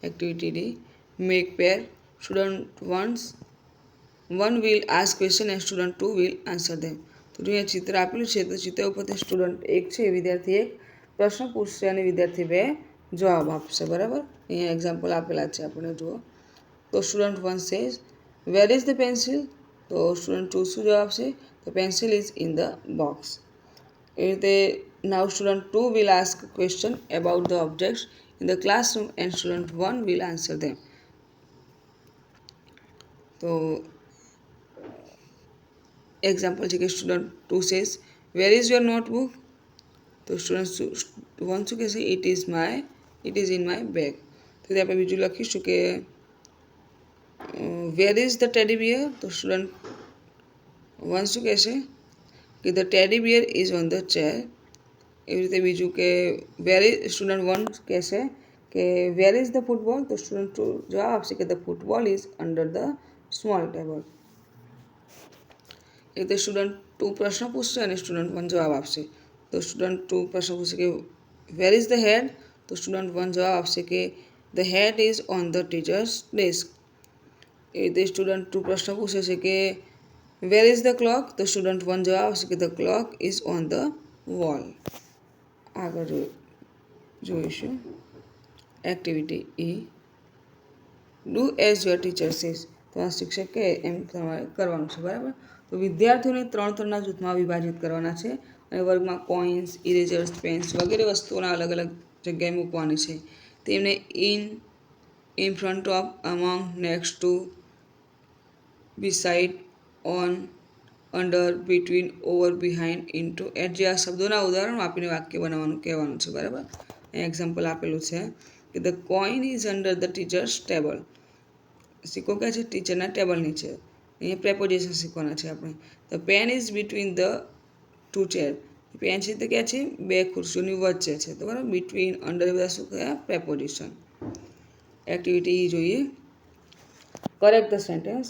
Activity D make pair. Student 1 will ask question and student 2 will answer them. તો જો અહીંયા ચિત્ર આપેલું છે તો ચિત્ર ઉપરથી સ્ટુડન્ટ 1 છે વિદ્યાર્થી 1 પ્રશ્ન પૂછશે અને વિદ્યાર્થી 2 જવાબ આપશે. બરાબર. અહીંયા એક્ઝામ્પલ આપેલા છે આપણે જુઓ. તો student 1 says where is the pencil. તો સ્ટુડન્ટ 2 શું જવાબ આપશે the pencil is in the box. એ રીતે now student 2 will ask question about the objects in the classroom and student 1 will answer them. તો એક્ઝામ્પલ છે કે student 2 says where is your notebook. તો સ્ટુડન્ટ 1 શું કહેશે it is in my bag. તો આપણે બીજું લખીશું કે where is the teddy beer. તો સ્ટુડન્ટ 1 શું કહેશે કે the teddy beer is on the chair. એવી રીતે બીજું કે સ્ટુડન્ટ 1 કહેશે કે વેર ઇઝ ધ ફૂટબોલ. તો સ્ટુડન્ટ 2 જવાબ આપશે કે the football is under the small table. એ રીતે સ્ટુડન્ટ 2 પ્રશ્ન પૂછશે અને સ્ટુડન્ટ 1 જવાબ આપશે. તો સ્ટુડન્ટ 2 પ્રશ્ન પૂછશે કે વેર ઇઝ ધ હેડ. તો સ્ટુડન્ટ 1 જવાબ આપશે કે the head is on the teacher's desk. એ રીતે સ્ટુડન્ટ 2 પ્રશ્ન પૂછે છે કે વેર ઇઝ ધ ક્લોક. તો સ્ટુડન્ટ 1 જવાબ આપશે કે the clock is on the wall. આગળ જોઈશું. Activity E do as your teacher says. તો આ શિક્ષક કહે એમ તમારે કરવાનું છે. બરાબર. તો વિદ્યાર્થીઓને 3 જૂથમાં વિભાજિત કરવાના છે અને વર્ગમાં કોઇન્સ ઇરેઝર્સ પેન્સ વગેરે વસ્તુઓના અલગ અલગ જગ્યાએ મૂકવાની છે. તેમને in front of among next to beside on under between over behind into at જેવા શબ્દોના ઉદાહરણ આપીને વાક્ય બનાવવાનું કહેવાનું છે. બરાબર. અહીં એક્ઝામ્પલ આપેલું છે કે the coin is under the teachers table. સિક્કો ક્યાં છે ટીચરના ટેબલ નીચે. અહીંયા પ્રેપોઝિશન શીખવાના છે આપણે. The pen is between the 2 chair. Pen છે તે ક્યાં છે 2 ખુરશીઓની વચ્ચે છે. તો બરાબર બિટવીન અંડર બધા શું કયા પ્રેપોઝિશન. એક્ટિવિટી જોઈએ. Correct the sentence.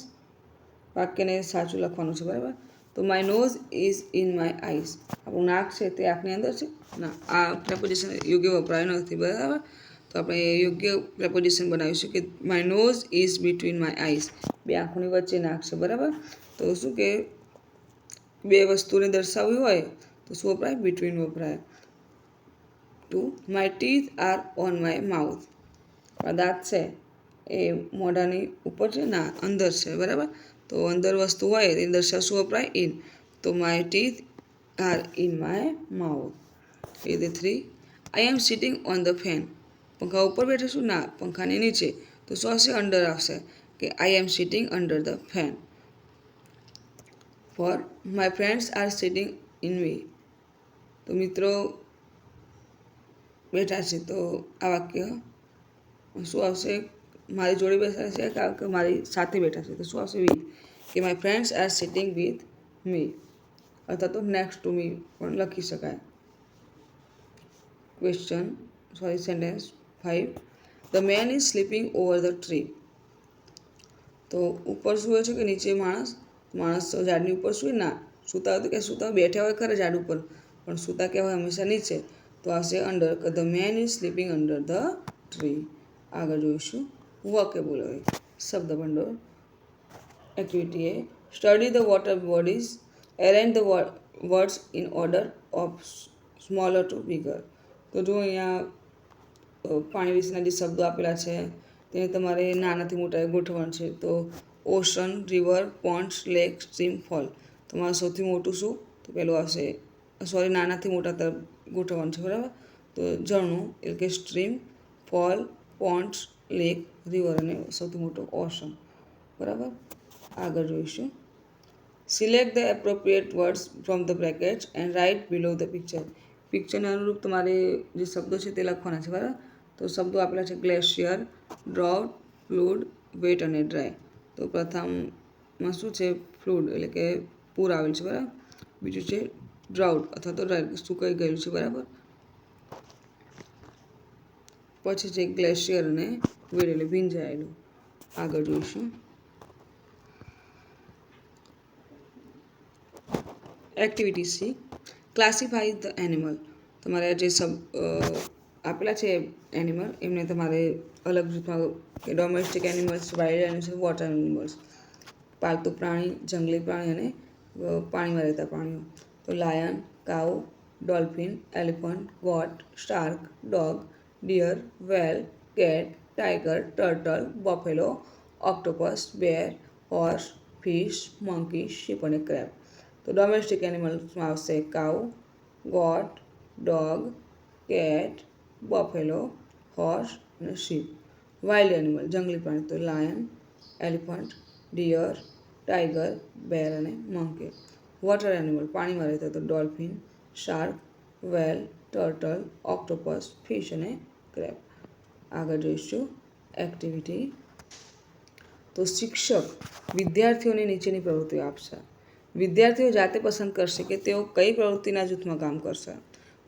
વાક્યને સાચું લખવાનું છે. બરાબર. તો my nose is in my eyes. આપણું નાક છે તે આંખની અંદર છે ના, આ પ્રેપોઝિશન યોગ્ય વપરાય નથી. બરાબર. તો તો આપણે યોગ્ય પ્રપોઝિશન બનાવીશું કે my nose is between my eyes, બે આંખોની વચ્ચે નાખશે, બરાબર. તો શું કે બે વસ્તુને દર્શાવવી હોય તો શું વપરાય? બિટવીન વપરાય. To my teeth are on my mouth, દાંત છે એ મોઢાની ઉપર છે, ના અંદર છે, બરાબર. તો અંદર વસ્તુ હોય એ દર્શાવ શું વપરાય? ઇન. તો my teeth are in my mouth. A 3 I am sitting on the fan, પંખા ઉપર બેઠો છું? ના, પંખાની નીચે. તો શું આવશે? અંડર આવશે કે I am sitting under the fan. 4 my friends are sitting in me, તો મિત્રો બેઠા છે. તો આ વાક્ય શું આવશે? મારી જોડે બેઠા છે કે મારી સાથે બેઠા છે? તો શું આવશે? વિથ, કે my friends are sitting with me, અથવા તો નેક્સ્ટ ટુ મી પણ લખી શકાય. Sentence 5 the man is sleeping over the tree, તો ઉપર સૂવે છે કે નીચે? માણસ તો ઝાડની ઉપર સૂવે? ના, સૂતા હોય તો કે સૂતા બેઠા હોય ખરા ઝાડ ઉપર, પણ સૂતા કહેવાય હંમેશા નીચે. તો આવશે અંડર, કે the man is sleeping under the tree. આગળ જોઈશું વોકેબ્યુલરી, શબ્દ ભંડોળ. Activity A study the water bodies, arrange the words in order of smaller to bigger. તો જો અહીંયા પાણી વિશેના જે શબ્દો આપેલા છે તેને તમારે નાનાથી મોટા ગોઠવણ છે. તો ocean, river, ponds, lake, stream, fall. તમારું સૌથી મોટું શું? તો પેલું આવશે, નાનાથી મોટા તરફ ગોઠવણ છે, બરાબર. તો ઝરણું એટલે કે stream, fall, ponds, lake, river અને સૌથી મોટું ઓશન, બરાબર. આગળ જોઈશું select the appropriate words from the brackets and write below the picture. પિક્ચરને અનુરૂપ તમારે જે શબ્દો છે તે લખવાના છે, બરાબર. તો શબ્દો આપેલા છે ગ્લેશિયર, ડ્રાઉટ, ફ્લૂડ, વેટ અને ડ્રાય. તો પ્રથમમાં શું છે? ફ્લૂડ એટલે કે પૂર આવેલ છે, બરાબર. બીજું છે ડ્રાઉટ અથવા તો ડ્રાય, સુકાઈ ગયેલું છે, બરાબર. પછી છે ગ્લેશિયર અને વેટ એટલે ભીંજાયેલું. આગળ જોઈશું activity C classify the animal. તમારે જે આપેલા છે એનિમલ એમને તમારે અલગ જૂથમાં, કે domestic animals, wild animals, water animals, પાલતુ પ્રાણી, જંગલી પ્રાણી અને પાણીમાં રહેતા પ્રાણીઓ. તો lion, cow, dolphin, elephant, goat, shark, dog, deer, whale, cat, tiger, turtle, buffalo, octopus, bear, horse, fish, monkey, sheep અને ક્રેબ. તો ડોમેસ્ટિક એનિમલ્સમાં આવશે cow, goat, dog, cat, buffalo, horse અને શીપ. વાઇલ્ડ એનિમલ જંગલી પ્રાણી, તો lion, elephant, deer, tiger, bear અને monkey. Water animal પાણીમાં રહેતા, તો ડોલ્ફિન, શાર્ક, વેલ, ટર્ટલ, ઓક્ટોપસ, ફિશ અને ક્રેબ. આગળ જોઈશું એક્ટિવિટી. તો શિક્ષક વિદ્યાર્થીઓને નીચેની પ્રવૃત્તિઓ આપશે. વિદ્યાર્થીઓ જાતે પસંદ કરશે કે તેઓ કઈ પ્રવૃત્તિના જૂથમાં કામ કરશે.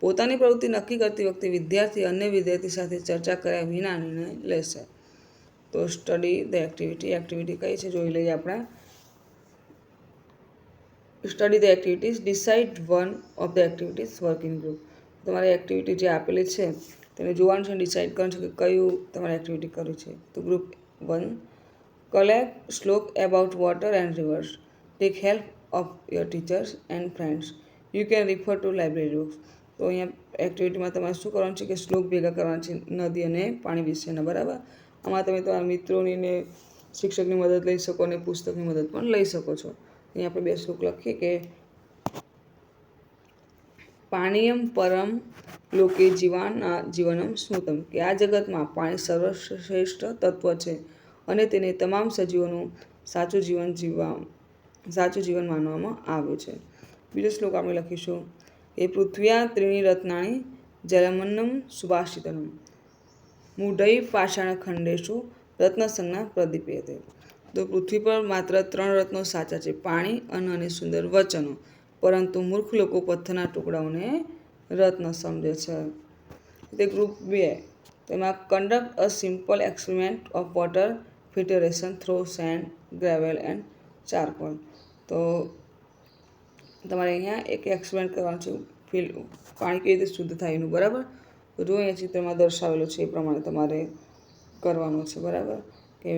પોતાની પ્રવૃત્તિ નક્કી કરતી વખતે વિદ્યાર્થી અન્ય વિદ્યાર્થી સાથે ચર્ચા કર્યા વિના નિર્ણય લેશે. તો સ્ટડી ધ એક્ટિવિટી. એક્ટિવિટી કઈ છે જોઈ લઈએ આપણે. Study the activities, decide one of the activities, work in group. તમારી એક્ટિવિટી જે આપેલી છે તેને જોવાનું છે, ડિસાઇડ કરવાનું છે કે કયું તમારે એક્ટિવિટી કરવી છે. તો ગ્રુપ 1 કલેક્ટ શ્લોક about water and reverse, tech help of your teachers and friends, you can refer two library books. તો અહીંયા એક્ટિવિટીમાં તમારે શું કરવાનું છે કે શ્લોક ભેગા કરવાના છે નદી અને પાણી વિશેના, બરાબર. આમાં તમે તમારા મિત્રોની ને શિક્ષકની મદદ લઈ શકો અને પુસ્તકની મદદ પણ લઈ શકો છો. અહીંયા આપણે 2 શ્લોક લખીએ કે પાણીયમ પરમ લોકે જીવનમ સ્મૃતમ, કે આ જગતમાં પાણી સર્વશ્રેષ્ઠ તત્વ છે અને તેને તમામ સજીવોનું સાચું જીવન માનવામાં આવ્યું છે. બીજો શ્લોક આપણે લખીશું એ પૃથ્વ્યા ત્રીણી રત્નાણી જલમન્નમ સુભાષિતનમ, મૂઢૈ પાષાણખંડેષુ રત્નસંજ્ઞા પ્રદીપ્યતે. તો પૃથ્વી પર માત્ર 3 રત્નો સાચા છે, પાણી, અન્ન અને સુંદર વચનો, પરંતુ મૂર્ખ લોકો પથ્થરના ટુકડાઓને રત્ન સમજે છે. તે ગ્રુપ 2 તેમાં conduct a simple experiment of water filtration through sand, gravel and charcoal. તો તમારે અહીંયા એક એક્સપેરિમેન્ટ કરવાનું છે, પાણી કેવી રીતે શુદ્ધ થાય એનું, બરાબર. તો જો અહીંયા ચિત્રમાં દર્શાવેલું છે એ પ્રમાણે તમારે કરવાનું છે, બરાબર. કે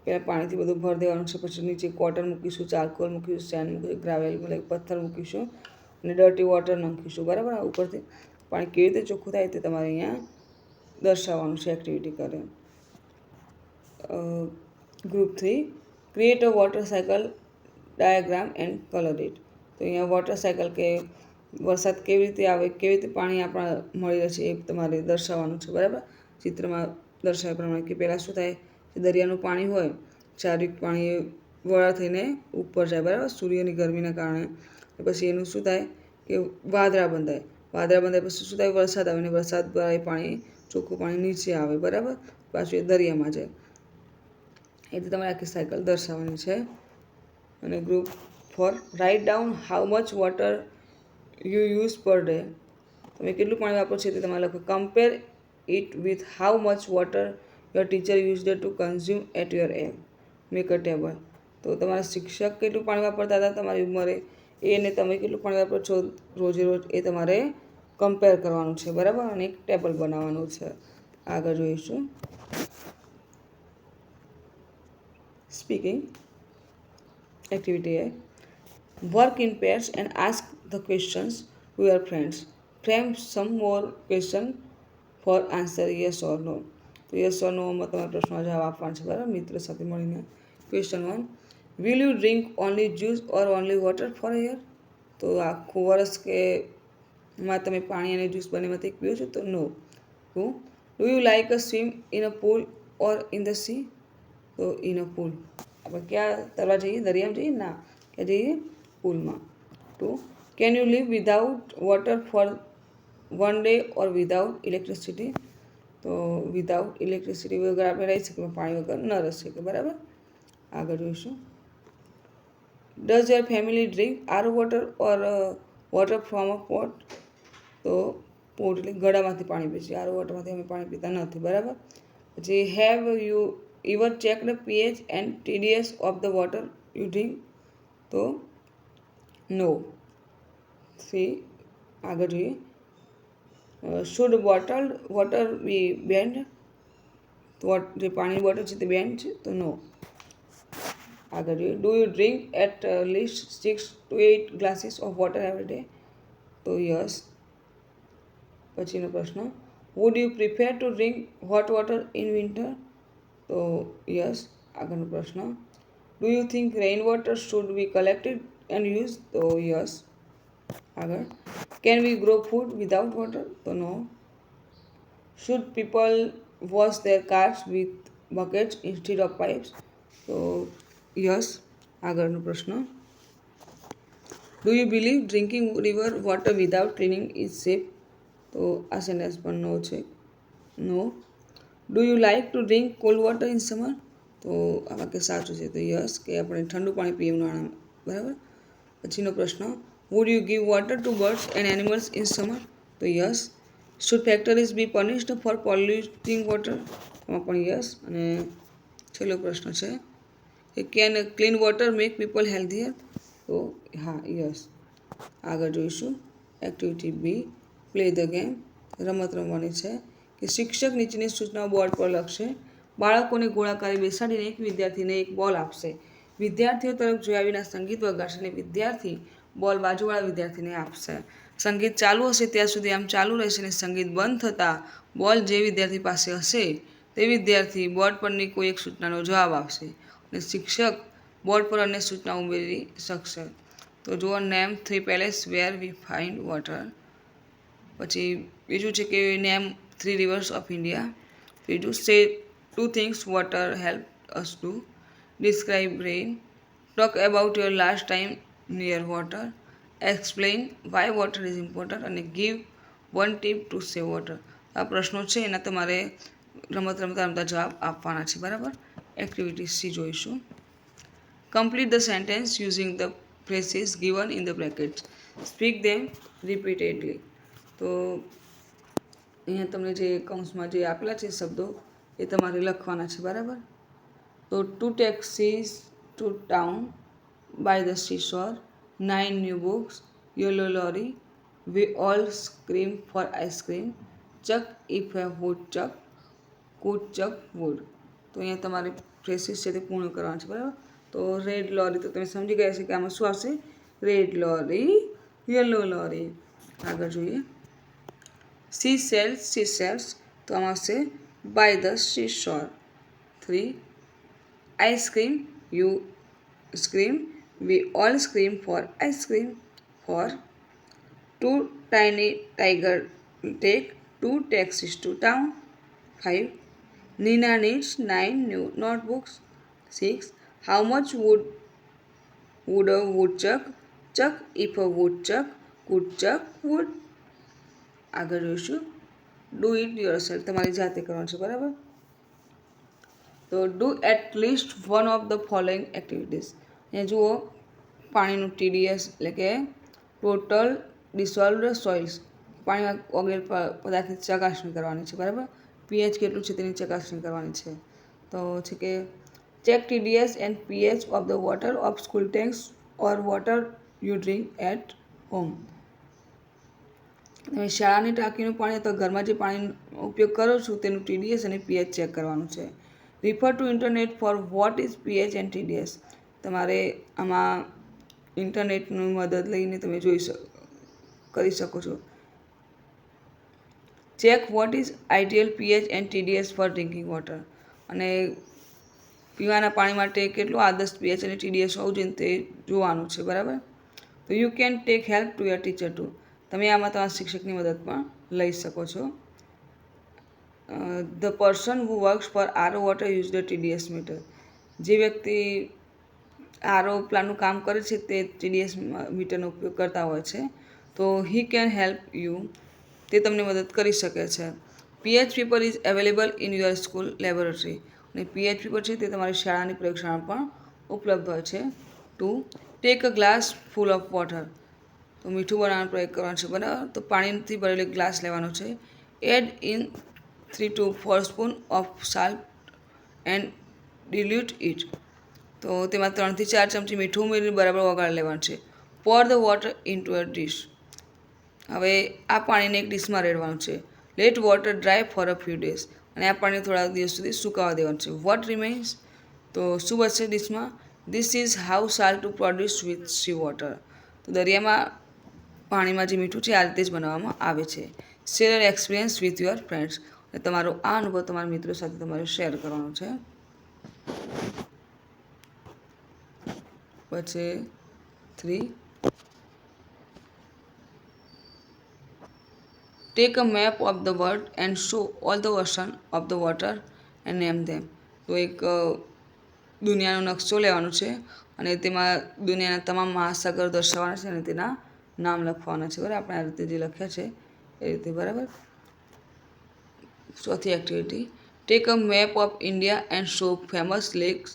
પહેલાં પાણીથી બધું ભરી દેવાનું છે, પછી નીચે કોટન મૂકીશું, ચારકોલ મૂકીશું, સેન્ડ મૂકીશું, ગ્રાવેલ એટલે પથ્થર મૂકીશું અને ડર્ટી વોટર નાખીશું, બરાબર. આ ઉપરથી પાણી કેવી રીતે ચોખ્ખું થાય તે તમારે અહીંયા દર્શાવવાનું છે એક્ટિવિટી કરે. Group 3, create a water cycle diagram and colour it. તો અહીંયા વોટર સાયકલ કે વરસાદ કેવી રીતે આવે, કેવી રીતે પાણી આપણા મળી રહે છે એ તમારે દર્શાવવાનું છે, બરાબર. ચિત્રમાં દર્શાવ્યા પ્રમાણે કે પહેલાં શું થાય કે દરિયાનું પાણી હોય, ચારિક પાણી વડા થઈને ઉપર જાય, બરાબર, સૂર્યની ગરમીના કારણે. પછી એનું શું થાય કે વાદળા બંધાય પછી શું થાય, વરસાદ આવે ને વરસાદ દ્વારા એ પાણી ચોખ્ખું પાણી નીચે આવે, બરાબર, પાછું એ દરિયામાં જાય. એટલે તમારે આખી સાયકલ દર્શાવવાની છે. અને group 4, write down how much water you use per day. તમે કેટલું પાણી વાપરો છો તે તમારે લખો. Compare it with how much water your teacher used to consume at your home. Make a table. તો તમારા શિક્ષક કેટલું પાણી વાપરતા હતા તમારી ઉંમરે એને તમે કેટલું પાણી વાપરો છો રોજે રોજ એ તમારે કમ્પેર કરવાનું છે, બરાબર. અને એક ટેબલ બનાવવાનું છે. આગળ જોઈશું. સ્પીકિંગ એક્ટિવિટી है. Work in pairs and ask the questions to your friends. Frame some more question for answer yes or no. તો યસ ઓર નોમાં તમારે પ્રશ્નનો જવાબ આપવાનો છે, બરાબર, મિત્ર સાથે મળીને. Question 1, will you drink only juice or only water for a year. તો આખું વર્ષ કે માં તમે પાણી અને જ્યુસ બંનેમાંથી પીઓ છો, તો no. 2, do you like a swim in a pool or in the sea. તો ઇન અ પૂલ. આપણે ક્યાં તરવા જઈએ, દરિયામાં જઈએ, ના, ક્યાં જઈએ, પૂલમાં. 2, can you leave without water for 1 day or without electricity. તો વિધાઉટ ઇલેક્ટ્રિસિટી વગર આપણે રહી શકીએ, પાણી વગર ન રહી શકીએ, બરાબર. આગળ જોઈશું. Does your family drink RO water or water from a pot. તો પોટ એટલે ગળામાંથી પાણી પીએ છીએ, આરો વોટરમાંથી અમે પાણી પીતા નથી, બરાબર. પછી have you ever checked pH and TDS of the water you drink. તો નો. 3, આગળ જોઈએ. Should bottled water be banned. જે પાણીની બોટલ છે તે બેન્ડ છે, તો નો. આગળ જોઈએ. Do you drink at least 6 to 8 glasses of water every day. તો યસ. પછીનો પ્રશ્ન, would you prefer to drink hot water in winter. તો યસ. આગળનો પ્રશ્ન, do you think rain water should be collected and use. તો yes. આગળ, can we grow food without water. તો no. Should people wash their cars with buckets instead of pipes. તો yes. આગળનો પ્રશ્ન, do you believe drinking river water without cleaning is safe. તો આ sentence પણ no છે, no. Do you like to drink cold water in summer. તો આ વાક્ય સાચું છે, તો યસ, કે આપણે ઠંડુ પાણી પીએ ઉનાળામાં, બરાબર. પછીનો પ્રશ્ન, would you give water to birds and animals in summer. તો yes. Should factories be punished for polluting water. એમાં પણ યસ. અને છેલ્લો પ્રશ્ન છે કે can clean water make people healthier. તો હા, યસ. આગળ જોઈશું. Activity B, play the game. રમત રમવાની છે કે શિક્ષક નીચેની સૂચનાઓ બોર્ડ પર લખશે. બાળકોને ગોળાકારે બેસાડીને એક વિદ્યાર્થીને એક બોલ આપશે. વિદ્યાર્થીઓ તરફ જોયા વિના સંગીત વગાડશે અને વિદ્યાર્થી બોલ બાજુવાળા વિદ્યાર્થીને આપશે. સંગીત ચાલુ હશે ત્યાં સુધી આમ ચાલુ રહેશે અને સંગીત બંધ થતાં બોલ જે વિદ્યાર્થી પાસે હશે તે વિદ્યાર્થી બોર્ડ પરની કોઈ એક સૂચનાનો જવાબ આપશે અને શિક્ષક બોર્ડ પર અન્ય સૂચના ઉમેરી શકશે. તો જુઓ, name 3 places where we find water. પછી બીજું છે કે નેમ 3 રિવર્સ ઓફ ઇન્ડિયા. ત્રીજું, say 2 things water help us do. Describe rain. Talk about your last time near water. Explain why water is important અને give 1 tip to save water. આ પ્રશ્નો છે એના તમારે રમત રમતા જવાબ આપવાના છે, બરાબર. એક્ટિવિટી સી જોઈશું. Complete the sentence using the phrases given in the brackets. Speak them repeatedly. તો અહીંયા તમને જે કૌંસમાં જે આપેલા છે શબ્દો એ તમારે લખવાના છે, બરાબર. તો 2 taxis to town by the seashore, 9 new books, yellow lorry, we all scream for ice cream, chuck if a woodchuck could chuck wood. તો અહીંયા તમારે ફ્રેસીસ છે તે પૂર્ણ કરવાના છે, બરાબર. તો રેડ લોરી તો તમે સમજી ગયા છે કે આમાં શું આવશે? Red lorry, yellow lorry. આગળ જોઈએ. સી સેલ્સ તો આમાં આવશે by the sea shore. 3 ice cream, you scream, we all scream for ice cream. 4 2 tiny tiger take 2 taxis to town. 5 Nina needs 9 new notebooks. 6 How much would a woodchuck chuck if a woodchuck could chuck wood? આગળ જોઈશું. Do it yourself, તમારી જાતે કરવાનું છે, બરાબર. તો do at least one of the following activities. અહીંયા જુઓ, પાણીનું TDS એટલે કે ટોટલ ડિસોલ્વડ સોઇલ્સ, પાણીમાં ઓગળેલ પદાર્થની ચકાસણી કરવાની છે, બરાબર. pH કેટલું છે તેની ચકાસણી કરવાની છે. તો છે કે check TDS and pH of the water of school tanks or water you drink at home. તમે શાળાની ટાંકીનું પાણી અથવા ઘરમાં જે પાણીનો ઉપયોગ કરો છો તેનું TDS અને pH ચેક કરવાનું છે. Refer to internet for what is pH and TDS. તમારે આમાં ઇન્ટરનેટની મદદ લઈને તમે કરી શકો છો. Check what is ideal pH and TDS for drinking water. અને પીવાના પાણી માટે કેટલું આદર્શ pH અને TDS હોવું જોઈએ તે જોવાનું છે, બરાબર. તો you can take help to your teacher too. તમે આમાં તમારા શિક્ષકની મદદ પણ લઈ શકો છો. The person who works for RO water use the TDS meter. જે વ્યક્તિ આરો પ્લાનનું કામ કરે છે તે TDS મીટરનો ઉપયોગ કરતા હોય છે. તો હી કેન હેલ્પ યુ, તે તમને મદદ કરી શકે છે. pH paper is available in your school laboratory. અને pH પેપર છે તે તમારી શાળાની પ્રયોગશાળામાં પણ ઉપલબ્ધ હોય છે. 2 take a glass full of water. તો મીઠું બનાવવાનો પ્રયોગ કરવાનો છે, બરાબર. તો પાણીથી ભરેલો ગ્લાસ લેવાનો છે. Add in 3 to 4 spoon of salt and dilute it. તો તેમાં 3 થી 4 ચમચી મીઠું ઉમેરીને બરાબર ઓગાળી લેવાનું છે. Pour the water into a dish. હવે આ પાણીને એક ડીશમાં રેડવાનું છે. Let water dry for a few days. અને આ પાણી થોડા દિવસ સુધી સુકાવા દેવાનું છે. વોટ રિમેન્સ, તો શું બચશે ડીશમાં? This is how salt to produce with sea water. તો દરિયામાં પાણીમાં જે મીઠું છે આ રીતે જ બનાવવામાં આવે છે. Share your experience with your friends. અને તમારો આ અનુભવ તમારા મિત્રો સાથે તમારે શેર કરવાનો છે. પછી 3 take a map of the world and show all the ocean of the water and name them. તો એક દુનિયાનો નકશો લેવાનો છે અને તેમાં દુનિયાના તમામ મહાસાગર દર્શાવવાના છે અને તેના નામ લખવાના છે, બરાબર. આપણે આ રીતે જે લખ્યા છે એ રીતે, બરાબર. ચોથી activity, take a map of India and show famous lakes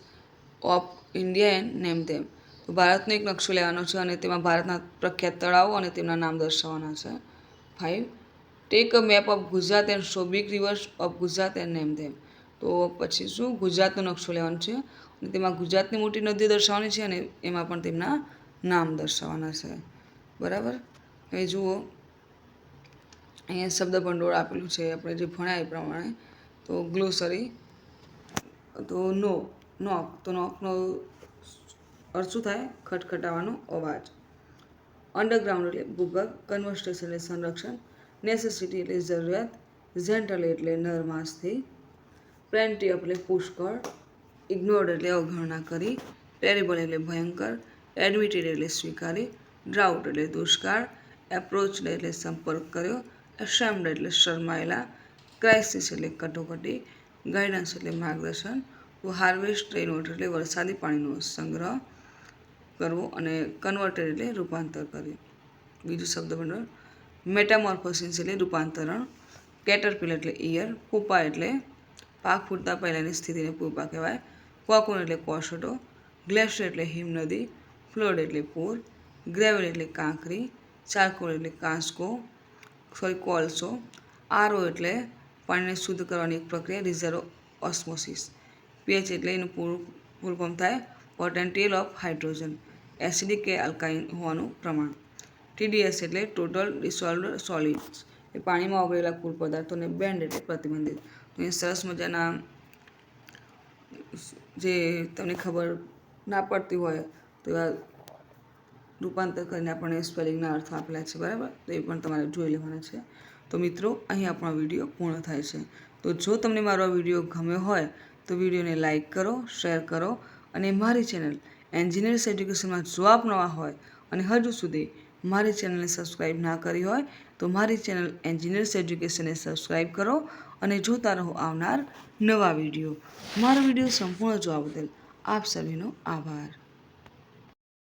of India and name them. તો ભારતનો એક નકશો લેવાનો છે અને તેમાં ભારતના પ્રખ્યાત તળાવો અને તેમના નામ દર્શાવવાના છે. 5 take a map of Gujarat and show big rivers of Gujarat and name them. તો પછી શું, ગુજરાતનો નકશો લેવાનો છે અને તેમાં ગુજરાતની મોટી નદીઓ દર્શાવવાની છે અને એમાં પણ તેમના નામ દર્શાવવાના છે, બરાબર. હવે જુઓ, અહીંયા શબ્દ ભંડોળ આપેલું છે આપણે જે ભણ્યા એ પ્રમાણે. તો ગ્લોસરી, તો નોક, તો નોકનો અર્થ શું થાય? ખટખટાવાનો અવાજ. અંડરગ્રાઉન્ડ એટલે ભૂગર્ભ. કન્વર્સેશન એટલે સંરક્ષણ. નેસેસિટી એટલે જરૂરિયાત. જેન્ટલ એટલે નરમાસથી. પ્લેન્ટી એટલે પુષ્કળ. ઇગ્નોર્ડ એટલે અવગણના કરી. ટેરેબલ એટલે ભયંકર. એડમિટેડ એટલે સ્વીકારી. ડ્રાઉટ એટલે દુષ્કાળ. એપ્રોચ્ડ એટલે સંપર્ક કર્યો. એશેમ્ડ એટલે શરમાયેલા. ક્રાઇસિસ એટલે કટોકટી. ગાઈડન્સ એટલે માર્ગદર્શન. તો હાર્વેસ્ટ રેઇનવોટર એટલે વરસાદી પાણીનો સંગ્રહ કરવો. અને કન્વર્ટેડ એટલે રૂપાંતર કર્યું. બીજું શબ્દ ભંડોળ, મેટામોર્ફોસિસ એટલે રૂપાંતરણ. કેટરપિલર એટલે ઈયર. પુપા એટલે પાક ફૂટતા પહેલાંની સ્થિતિને પુપા કહેવાય. કોકુન એટલે કોસોટો. ગ્લેશિયર એટલે હિમનદી. ફ્લડ એટલે પૂર. ગ્રેવલ એટલે કાંકરી. ચારકોલ એટલે કાંસકો, કોલસો. આરો એટલે પાણીને શુદ્ધ કરવાની એક પ્રક્રિયા, રિઝર્વ ઓસ્મોસિસ. pH એટલે એનું ફૂલ ફોર્મ થાય પોટેન્ટિયલ ઓફ હાઇડ્રોજન, એસિડિક કે આલ્કાઇન હોવાનું પ્રમાણ. TDS એટલે ટોટલ ડિસોલ્વડ સોલિડ્સ. એ પાણીમાં ઓગળેલા કુલ પદાર્થોને બેન્ડ એટલે પ્રતિબંધિત. તો એ સરસ મજાના જે તમને ખબર ના પડતી હોય તો એવા રૂપાંતર કરીને આપણને સ્પેલિંગના અર્થ આપેલા છે, બરાબર. તો એ પણ તમારે જોઈ લેવાના છે. તો મિત્રો, અહીં આપણો વિડીયો પૂર્ણ થાય છે. તો જો તમને મારો આ વિડીયો ગમ્યો હોય તો વિડીયોને લાઇક કરો, શેર કરો અને મારી ચેનલ એન્જિનિયર્સ એજ્યુકેશનમાં જો આપ નવા હોય અને હજુ સુધી મારી ચેનલને સબસ્ક્રાઈબ ના કરી હોય તો મારી ચેનલ એન્જિનિયર્સ એજ્યુકેશનને સબસ્ક્રાઈબ કરો અને જોતા રહો આવનાર નવા વિડીયો. મારો વિડીયો સંપૂર્ણ જોવા બદલ આપ સર્વેનો આભાર.